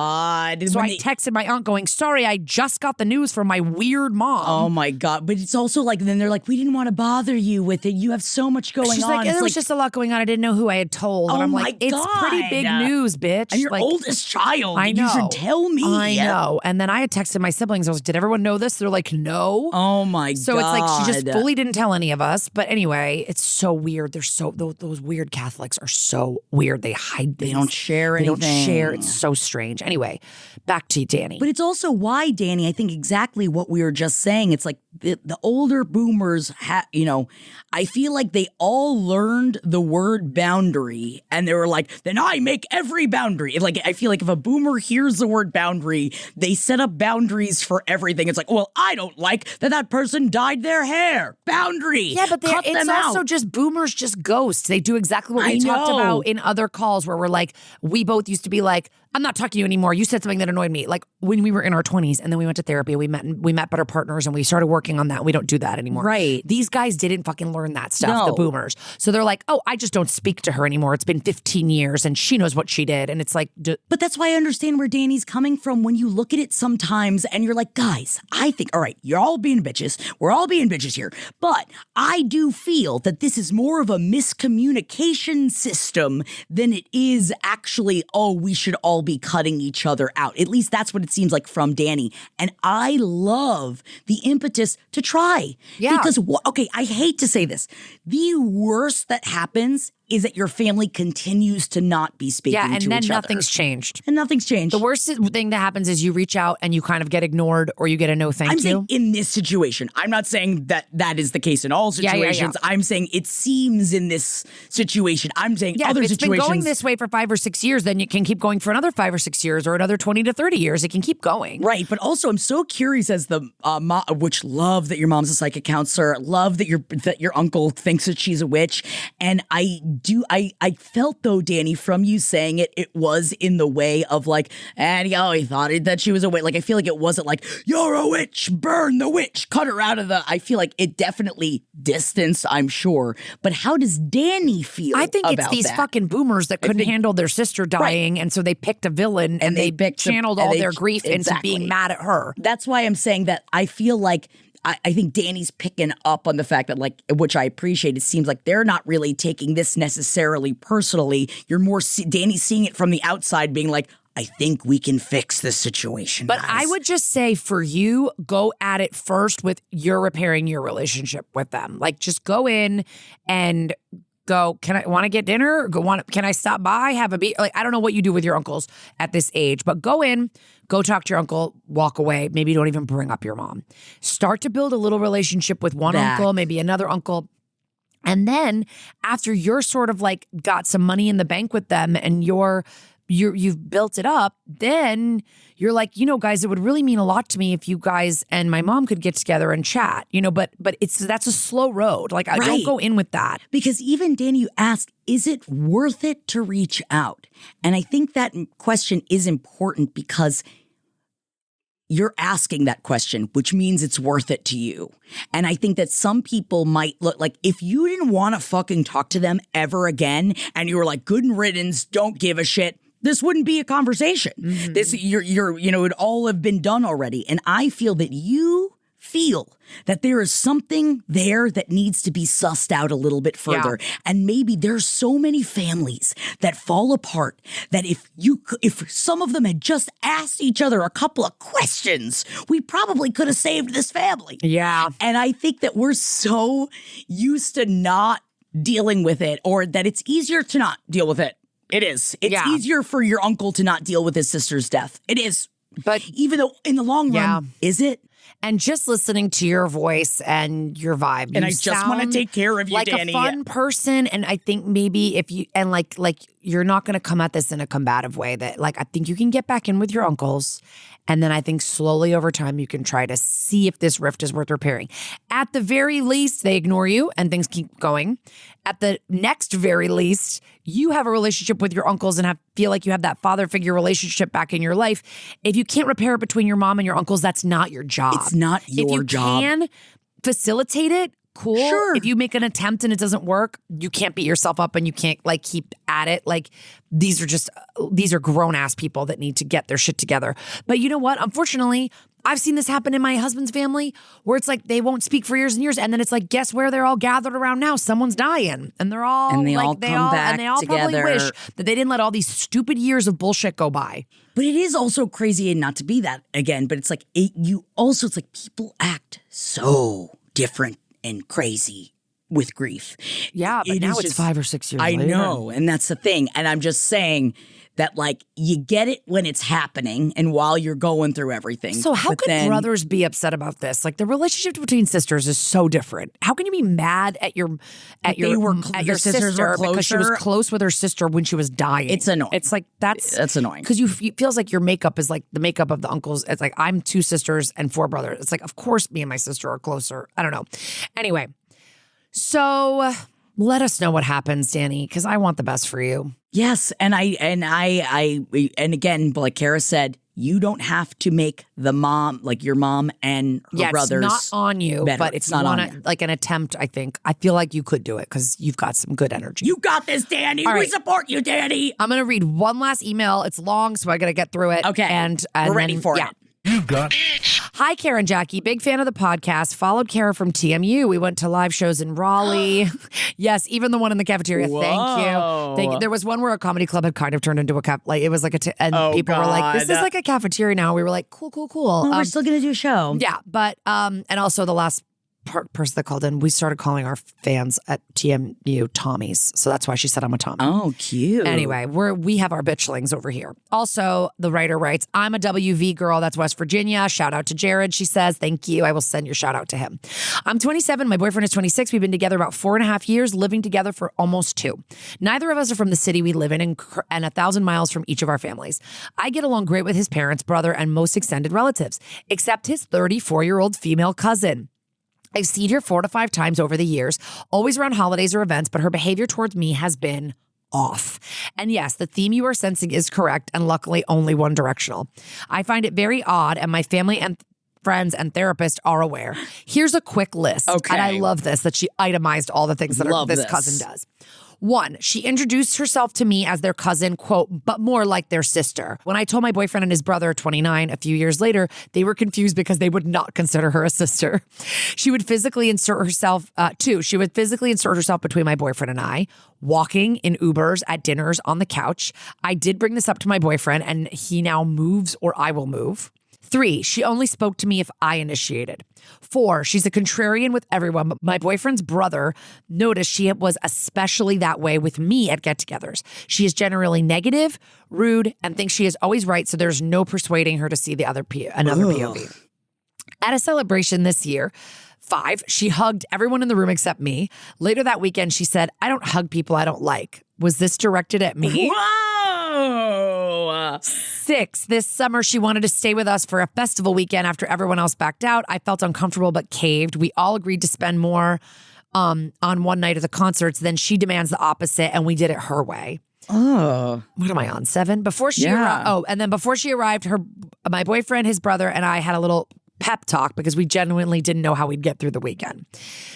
S2: so I texted my aunt going, sorry, I just got the news from my weird mom.
S1: Oh my God. But it's also like, then they're like, we didn't want to bother you with it. You have so much going on.
S2: She's like, there was just a lot going on. I didn't know who I had told. And I'm like, it's pretty big news, bitch.
S1: And your
S2: like,
S1: oldest child.
S2: I know.
S1: You should tell me.
S2: I know. And then I had texted my siblings. I was like, did everyone know this? They're like, no.
S1: Oh my God.
S2: So it's like, she just fully didn't tell any of us. But anyway, it's so weird. They're so, those weird Catholics are so weird. They hide things.
S1: They don't share anything.
S2: They don't share. It's so strange. Anyway, back to Danny.
S1: But it's also why, Danny, I think exactly what we were just saying. It's like the older boomers, I feel like they all learned the word boundary and they were like, then I make every boundary. Like, I feel like if a boomer hears the word boundary, they set up boundaries for everything. It's like, well, I don't like that person dyed their hair. Boundary.
S2: Yeah, but it's also just boomers just ghost. They do exactly what we talked about in other calls where we're like, we both used to be like, I'm not talking to you anymore. You said something that annoyed me. Like when we were in our 20s and then we went to therapy, we met better partners and we started working on that. We don't do that anymore.
S1: Right.
S2: These guys didn't fucking learn that stuff, the boomers. So they're like, oh, I just don't speak to her anymore. It's been 15 years and she knows what she did. And it's like.
S1: But that's why I understand where Danny's coming from when you look at it sometimes and you're like, guys, I think, all right, you're all being bitches. We're all being bitches here. But I do feel that this is more of a miscommunication system than it is actually, oh, we should all be cutting each other out. At least that's what it seems like from Danny. And I love the impetus to try.
S2: Yeah.
S1: Because, okay, I hate to say this. The worst that happens is that your family continues to not be speaking to each other.
S2: Yeah, and then nothing's changed.
S1: And nothing's changed.
S2: The worst thing that happens is you reach out and you kind of get ignored or you get a no thank you.
S1: I'm saying in this situation. I'm not saying that is the case in all situations.
S2: Yeah.
S1: I'm saying it seems in this situation. I'm saying other situations.
S2: If it's been going this way for 5 or 6 years, then it can keep going for another 5 or 6 years or another 20 to 30 years. It can keep going.
S1: Right. But also I'm so curious as the which love that your mom's a psychic counselor, love that your uncle thinks that she's a witch. And I I felt though, Danny, from you saying it was in the way of like, and he thought that she was a witch. Like, I feel like it wasn't like, you're a witch, burn the witch, cut her out of the, I feel like it definitely distanced, I'm sure. But how does Danny feel
S2: I think
S1: about
S2: it's these
S1: that?
S2: fucking boomers that couldn't handle their sister dying, and so they picked a villain and they channeled all their grief into being mad at her.
S1: That's why I'm saying that I feel like I think Danny's picking up on the fact that, like, which I appreciate, it seems like they're not really taking this necessarily personally. You're more, Danny's seeing it from the outside being like, I think we can fix this situation.
S2: But
S1: guys.
S2: I would just say for you, go at it first with you're repairing your relationship with them. Like, just go in and go, want to get dinner? Can I stop by, have a beer? Like, I don't know what you do with your uncles at this age, but go in, go talk to your uncle, walk away. Maybe don't even bring up your mom. Start to build a little relationship with one uncle, maybe another uncle. And then after you're sort of like got some money in the bank with them and you've built it up, then you're like, guys, it would really mean a lot to me if you guys and my mom could get together and chat, but that's a slow road. Like, I don't go in with that.
S1: Because even Danny, you asked, is it worth it to reach out? And I think that question is important because you're asking that question, which means it's worth it to you. And I think that some people might look like, if you didn't want to fucking talk to them ever again and you were like, good riddance, don't give a shit, this wouldn't be a conversation. Mm-hmm. This, it'd all have been done already. And I feel that you feel that there is something there that needs to be sussed out a little bit further. Yeah. And maybe there's so many families that fall apart that if some of them had just asked each other a couple of questions, we probably could have saved this family.
S2: Yeah.
S1: And I think that we're so used to not dealing with it, or that it's easier to not deal with it. It is. It's easier for your uncle to not deal with his sister's death. It is.
S2: But
S1: even though in the long run, is it?
S2: And just listening to your voice and your vibe.
S1: And I just want to take care of you,
S2: like
S1: Danny.
S2: Like a fun person. And I think maybe if you, and like you're not going to come at this in a combative way, that like, I think you can get back in with your uncles. And then I think slowly over time, you can try to see if this rift is worth repairing. At the very least, they ignore you and things keep going. At the next very least, you have a relationship with your uncles and feel like you have that father figure relationship back in your life. If you can't repair it between your mom and your uncles, that's not your job.
S1: It's not your job.
S2: If you can facilitate it, cool.
S1: Sure.
S2: If you make an attempt and it doesn't work, you can't beat yourself up and you can't like keep at it. Like these are grown ass people that need to get their shit together. But you know what? Unfortunately, I've seen this happen in my husband's family where it's like they won't speak for years and years. And then it's like, guess where they're all gathered around now? Someone's dying. And they're all
S1: and they
S2: like,
S1: all come back
S2: and they all
S1: together.
S2: probably wish that they didn't let all these stupid years of bullshit go by.
S1: But it is also crazy, and not to be that again, but it's like it's like people act so different and crazy with grief.
S2: Yeah, but now it's 5 or 6 years later.
S1: I know, and that's the thing. And I'm just saying that, like, you get it when it's happening and while you're going through everything.
S2: So how could brothers be upset about this? Like, the relationship between sisters is so different. How can you be mad at your sister because she was close with her sister when she was dying?
S1: It's annoying.
S2: It's like that's
S1: annoying
S2: because it feels like your makeup is like the makeup of the uncles. It's like I'm 2 sisters and 4 brothers. It's like, of course, me and my sister are closer. I don't know. Anyway, so let us know what happens, Danny, because I want the best for you.
S1: Yes, and again, like Kara said, you don't have to make the mom, like your mom and her brothers,
S2: it's not on you,
S1: better.
S2: But if you want like an attempt, I feel like you could do it because you've got some good energy.
S1: You got this, Danny.
S2: All right.
S1: We support you, Danny.
S2: I'm going to read one last email. It's long, so I got to get through it.
S1: Okay,
S2: and
S1: we're ready for it.
S6: You got
S2: Hi, Kara and Jackie. Big fan of the podcast. Followed Kara from TMU. We went to live shows in Raleigh. Yes, even the one in the cafeteria.
S1: Whoa.
S2: Thank you. There was one where a comedy club had kind of turned into a like it was like and people were like, "This is like a cafeteria now." We were like, "Cool."
S1: Well, we're still gonna do a show.
S2: Yeah, but and also the last person that called in, we started calling our fans at TMU Tommies. So that's why she said I'm a Tommy.
S1: Oh, cute.
S2: Anyway, we have our bitchlings over here. Also, the writer writes, I'm a WV girl. That's West Virginia. Shout out to Jared. She says, thank you. I will send your shout out to him. I'm 27. My boyfriend is 26. We've been together about 4.5 years, living together for almost 2. Neither of us are from the city we live in and 1,000 miles from each of our families. I get along great with his parents, brother, and most extended relatives, except his 34-year-old female cousin. I've seen her 4 to 5 times over the years, always around holidays or events, but her behavior towards me has been off. And yes, the theme you are sensing is correct and luckily only one directional. I find it very odd, and my family and friends and therapists are aware. Here's a quick list.
S1: Okay.
S2: And I love this, that she itemized all the things that this cousin does. 1, she introduced herself to me as their cousin, quote, but more like their sister. When I told my boyfriend and his brother, 29, a few years later, they were confused because they would not consider her a sister. She would physically insert herself, she would physically insert herself between my boyfriend and I, walking in Ubers, at dinners, on the couch. I did bring this up to my boyfriend, and he now moves or I will move. 3, she only spoke to me if I initiated. 4, she's a contrarian with everyone, but my boyfriend's brother noticed she was especially that way with me at get-togethers. She is generally negative, rude, and thinks she is always right, so there's no persuading her to see another POV. At a celebration this year, 5, she hugged everyone in the room except me. Later that weekend, she said, I don't hug people I don't like. Was this directed at me?
S1: Whoa!
S2: 6, this summer, she wanted to stay with us for a festival weekend after everyone else backed out. I felt uncomfortable but caved. We all agreed to spend more on one night at the concerts. Then she demands the opposite, and we did it her way.
S1: Oh.
S2: What am I on, 7? Before she before she arrived, my boyfriend, his brother, and I had a little pep talk because we genuinely didn't know how we'd get through the weekend.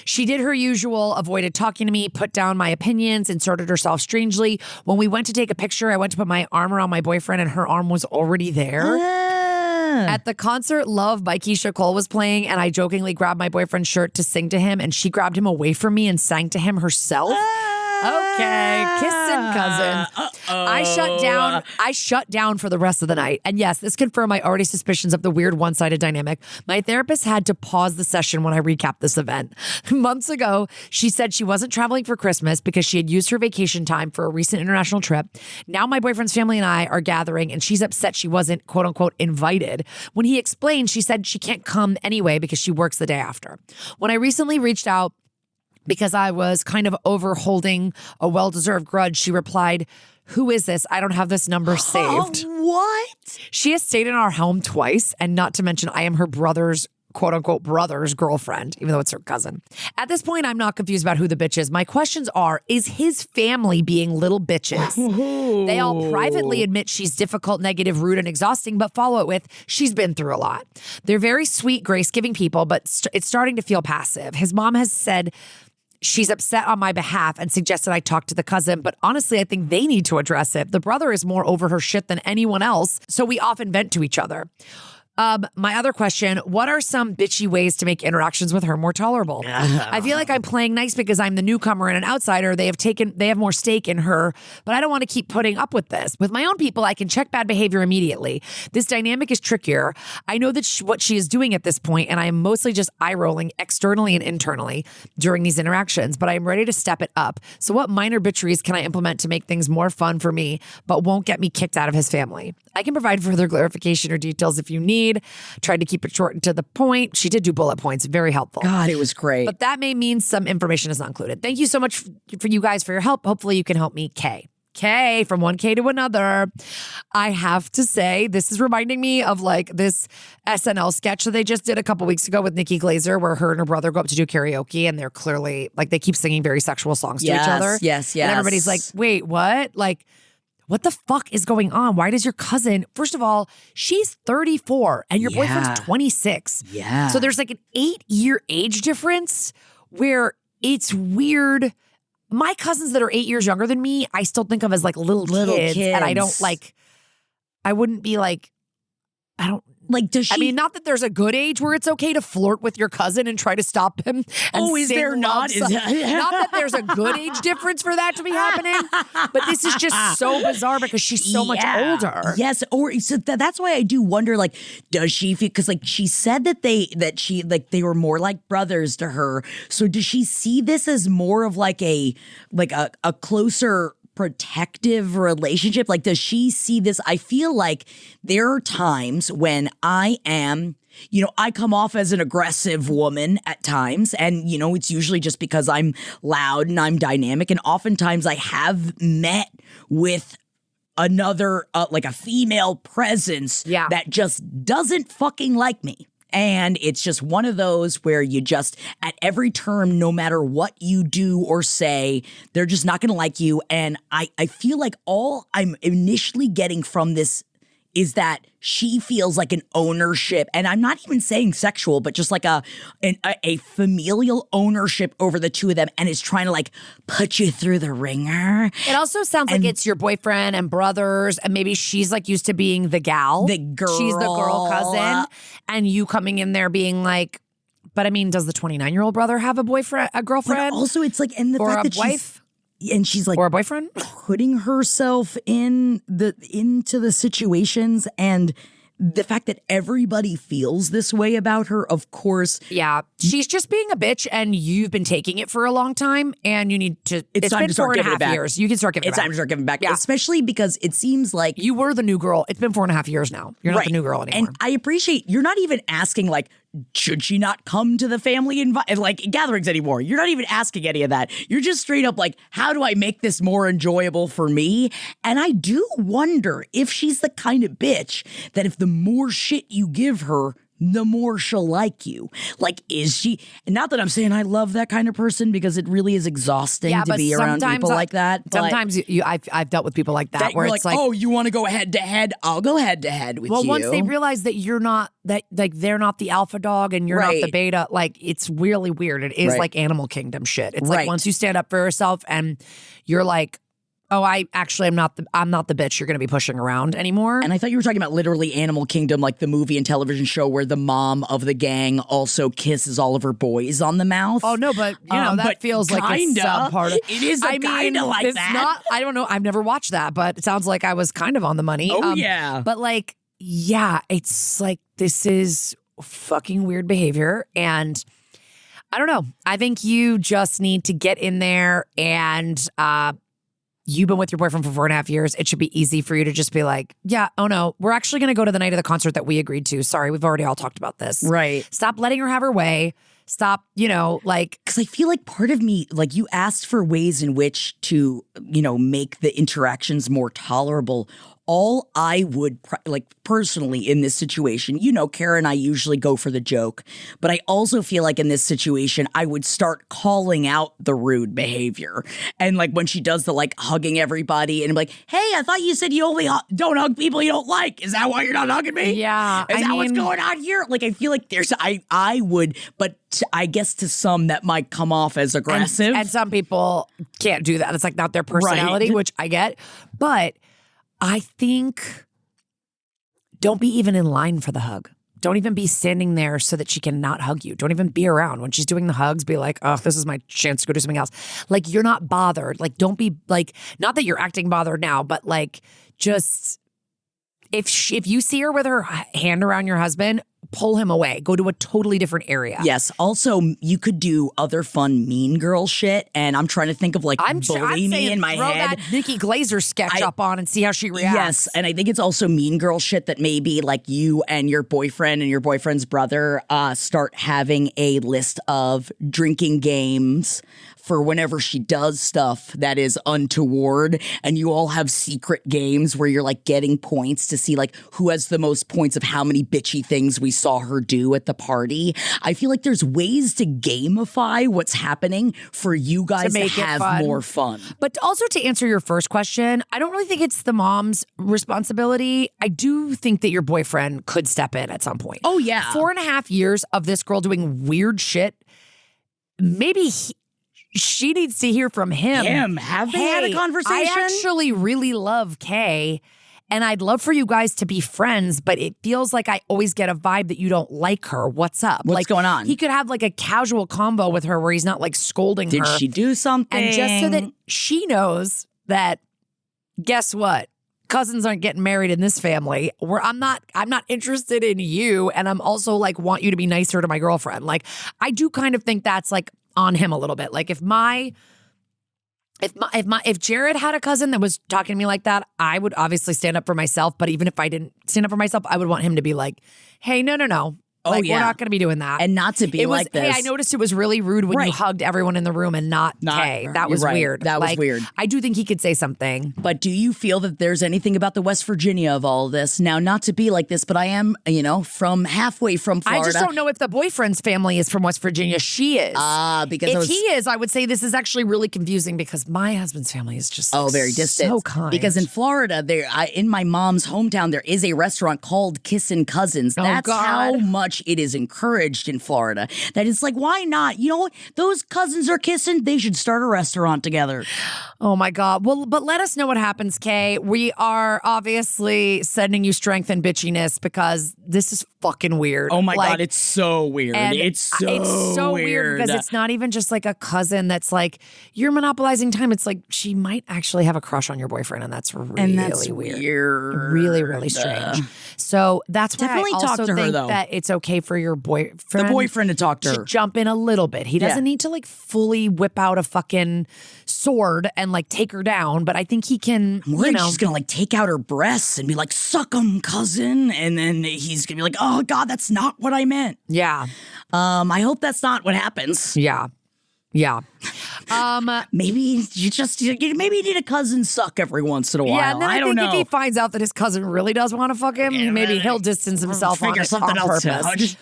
S2: She did her usual, avoided talking to me, put down my opinions, inserted herself strangely. When we went to take a picture, I went to put my arm around my boyfriend and her arm was already there. At the concert, Love by Keisha Cole was playing, and I jokingly grabbed my boyfriend's shirt to sing to him, and she grabbed him away from me and sang to him herself. Okay, kissing cousin. I shut down for the rest of the night. And yes, this confirmed my already suspicions of the weird one-sided dynamic. My therapist had to pause the session when I recapped this event. Months ago, she said she wasn't traveling for Christmas because she had used her vacation time for a recent international trip. Now my boyfriend's family and I are gathering, and she's upset she wasn't, quote unquote, invited. When he explained, she said she can't come anyway because she works the day after. When I recently reached out, because I was kind of overholding a well-deserved grudge, she replied, who is this? I don't have this number saved.
S1: What?
S2: She has stayed in our home twice, and not to mention I am her brother's, quote-unquote, brother's girlfriend, even though it's her cousin. At this point, I'm not confused about who the bitch is. My questions are, is his family being little bitches? They all privately admit she's difficult, negative, rude, and exhausting, but follow it with, she's been through a lot. They're very sweet, grace-giving people, but it's starting to feel passive. His mom has said she's upset on my behalf and suggested I talk to the cousin, but honestly, I think they need to address it. The brother is more over her shit than anyone else, so we often vent to each other. My other question, what are some bitchy ways to make interactions with her more tolerable? I feel like I'm playing nice because I'm the newcomer and an outsider. They have more stake in her, but I don't want to keep putting up with this. With my own people, I can check bad behavior immediately. This dynamic is trickier. I know that what she is doing at this point, and I am mostly just eye-rolling externally and internally during these interactions, but I am ready to step it up. So what minor bitcheries can I implement to make things more fun for me, but won't get me kicked out of his family? I can provide further clarification or details if you need. Tried to keep it short and to the point. She did do bullet points. Very helpful.
S1: God, it was great.
S2: But that may mean some information is not included. Thank you so much for you guys for your help. Hopefully you can help me. K, from one K to another. I have to say, this is reminding me of like this SNL sketch that they just did a couple weeks ago with Nikki Glazer, where her and her brother go up to do karaoke, and they're clearly like, they keep singing very sexual songs to each other.
S1: Yes.
S2: And everybody's like, wait, what? Like, what the fuck is going on? Why does your cousin, first of all, she's 34 and your boyfriend's 26.
S1: Yeah.
S2: So there's like an 8-year age difference where it's weird. My cousins that are 8 years younger than me, I still think of as like little kids. And I don't like, I wouldn't be like, I don't.
S1: Like, does she?
S2: I mean, not that there's a good age where it's okay to flirt with your cousin and try to stop him. And
S1: is there not?
S2: Not that there's a good age difference for that to be happening, but this is just so bizarre because she's so much older.
S1: Yes, or so that's why I do wonder. Like, does she feel? Because like she said that they were more like brothers to her. So does she see this as more of like a closer protective relationship? Like, does she see this? I feel like there are times when I am, I come off as an aggressive woman at times, and, it's usually just because I'm loud and I'm dynamic. And oftentimes I have met with another, like a female presence that just doesn't fucking like me. And it's just one of those where you just, at every turn, no matter what you do or say, they're just not going to like you. And I feel like all I'm initially getting from this is that she feels like an ownership, and I'm not even saying sexual, but just like a familial ownership over the two of them, and is trying to like put you through the ringer.
S2: It also sounds like it's your boyfriend and brothers, and maybe she's like used to being the gal.
S1: The girl.
S2: She's the girl cousin, and you coming in there being like, but I mean, does the 29-year-old brother have a boyfriend, a girlfriend?
S1: But also, it's like, and the
S2: or
S1: fact
S2: a
S1: that
S2: wife?
S1: she's like,
S2: or a boyfriend,
S1: putting herself into the situations, and the fact that everybody feels this way about her, of course.
S2: Yeah, she's just being a bitch, and you've been taking it for a long time, and you need to.
S1: It's time
S2: been
S1: to start
S2: 4.5
S1: giving it back.
S2: years. You can start giving it back.
S1: It's time to start giving back,
S2: Yeah.
S1: especially because it seems like
S2: You were the new girl. It's been 4.5 years now. You're not the new girl anymore.
S1: And I appreciate you're not even asking like, should she not come to the family gatherings anymore? You're not even asking any of that. You're just straight up like, how do I make this more enjoyable for me? And I do wonder if she's the kind of bitch that if the more shit you give her, the more she'll like you. Like, is she? Not that I'm saying I love that kind of person, because it really is exhausting to be around people like that. But
S2: Sometimes I've dealt with people like that where
S1: you're
S2: it's like,
S1: oh, you want to go head to head? I'll go head to head with you.
S2: well, once they realize that you're not that, like, they're not the alpha dog and you're not the beta, like, it's really weird. It is like Animal Kingdom shit. It's like once you stand up for yourself and you're like, oh, I'm not the bitch you're going to be pushing around anymore.
S1: And I thought you were talking about literally Animal Kingdom, like the movie and television show where the mom of the gang also kisses all of her boys on the mouth.
S2: Oh no, but you know that feels like a sub part of
S1: it. Is kind of like
S2: it's
S1: that.
S2: Not, I don't know. I've never watched that, but it sounds like I was kind of on the money.
S1: Oh yeah,
S2: but like, yeah, it's like this is fucking weird behavior, and I don't know. I think you just need to get in there and. You've been with your boyfriend for 4.5 years. It should be easy for you to just be like, yeah, oh no, we're actually going to go to the night of the concert that we agreed to. Sorry, we've already all talked about this.
S1: Right.
S2: Stop letting her have her way. Stop, like.
S1: Because I feel like part of me, like you asked for ways in which to, make the interactions more tolerable. All I would, personally in this situation, Kara and I usually go for the joke, but I also feel like in this situation, I would start calling out the rude behavior. And like when she does the like hugging everybody and I'm like, hey, I thought you said you only don't hug people you don't like. Is that why you're not hugging me?
S2: Yeah.
S1: Is that what's going on here? Like, I feel like I would, but I guess to some that might come off as aggressive.
S2: And some people can't do that. It's like not their personality, which I get. But I think don't be even in line for the hug. Don't even be standing there so that she can not hug you. Don't even be around. When she's doing the hugs, be like, oh, this is my chance to go do something else. Like, you're not bothered. Like, don't be like, not that you're acting bothered now, but like, just if you see her with her hand around your husband, pull him away. Go to a totally different area.
S1: Yes. Also, you could do other fun mean girl shit. And I'm trying to think of like bully me in my head.
S2: Throw that Nikki Glaser sketch up on and see how she reacts.
S1: Yes. And I think it's also mean girl shit that maybe like you and your boyfriend and your boyfriend's brother start having a list of drinking games for whenever she does stuff that is untoward, and you all have secret games where you're like getting points to see like who has the most points of how many bitchy things we saw her do at the party. I feel like there's ways to gamify what's happening for you guys to have more fun.
S2: But also to answer your first question, I don't really think it's the mom's responsibility. I do think that your boyfriend could step in at some point.
S1: Oh yeah.
S2: 4.5 years of this girl doing weird shit. Maybe she needs to hear from him.
S1: Have they had a conversation?
S2: I actually really love Kay, and I'd love for you guys to be friends, but it feels like I always get a vibe that you don't like her. What's up?
S1: What's going on?
S2: He could have like a casual combo with her where he's not like scolding her.
S1: Did she do something?
S2: And just so that she knows that, guess what? Cousins aren't getting married in this family. I'm not interested in you, and I'm also like want you to be nicer to my girlfriend. Like, I do kind of think that's like on him a little bit. Like if Jared had a cousin that was talking to me like that, I would obviously stand up for myself. But even if I didn't stand up for myself, I would want him to be like, hey, no.
S1: Oh,
S2: Like,
S1: yeah.
S2: we're not going to be doing that.
S1: And not to be
S2: it was,
S1: like this.
S2: Hey, I noticed it was really rude when you
S1: Right.
S2: hugged everyone in the room and not Kay. That was
S1: You're right.
S2: weird.
S1: That was
S2: Like,
S1: weird.
S2: I do think he could say something.
S1: But do you feel that there's anything about the West Virginia of all of this? Now, not to be like this, but I am, from halfway from Florida.
S2: I just don't know if the boyfriend's family is from West Virginia. She is.
S1: Because
S2: if he is, I would say this is actually really confusing because my husband's family is just
S1: very distant.
S2: so kind.
S1: Because in Florida, in my mom's hometown, there is a restaurant called Kissin' Cousins. That's
S2: God.
S1: how much it is encouraged in Florida. That it's like, why not? You know what? Those cousins are kissing. They should start a restaurant together.
S2: Oh my God. Well, but let us know what happens, Kay. We are obviously sending you strength and bitchiness because this is fucking weird.
S1: Oh my God, it's so weird.
S2: And
S1: It's so
S2: weird because it's not even just like a cousin that's like, you're monopolizing time. It's like she might actually have a crush on your boyfriend, and that's really weird. Really, really strange. So that's why
S1: Definitely
S2: I
S1: talk
S2: also
S1: to her,
S2: think
S1: though.
S2: that it's okay for your boyfriend.
S1: The boyfriend to talk to her.
S2: Jump in a little bit. He doesn't need to like fully whip out a fucking sword and like take her down, but I think he can,
S1: I'm worried she's gonna like take out her breasts and be like, suck 'em, cousin. And then he's gonna be like, oh God, that's not what I meant.
S2: Yeah.
S1: I hope that's not what happens.
S2: Yeah. Yeah.
S1: Maybe you need a cousin suck every once in a while.
S2: Yeah, and then I
S1: don't
S2: think
S1: know.
S2: if he finds out that his cousin really does want to fuck him, maybe he'll distance himself on purpose.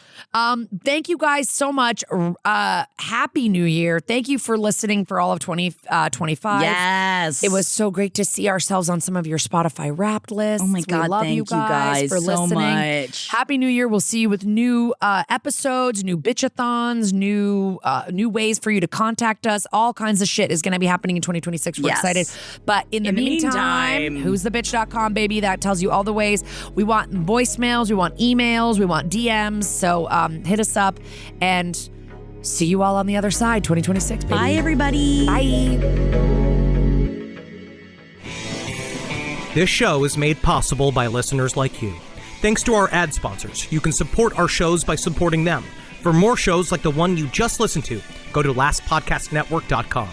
S2: Thank you guys so much. Happy New Year. Thank you for listening for all of 2025.
S1: Yes.
S2: It was so great to see ourselves on some of your Spotify Wrapped lists.
S1: Oh my God,
S2: we love
S1: thank
S2: you guys for
S1: so
S2: listening.
S1: much.
S2: Happy New Year. We'll see you with new episodes, new bitchathons, new ways for you to contact us. All kinds of shit is going to be happening in 2026. We're excited. But in the meantime, who'sthebitch.com, baby. That tells you all the ways. We want voicemails. We want emails. We want DMs. So hit us up and see you all on the other side, 2026, baby.
S1: Bye, everybody.
S2: Bye.
S6: This show is made possible by listeners like you. Thanks to our ad sponsors, you can support our shows by supporting them. For more shows like the one you just listened to, go to lastpodcastnetwork.com.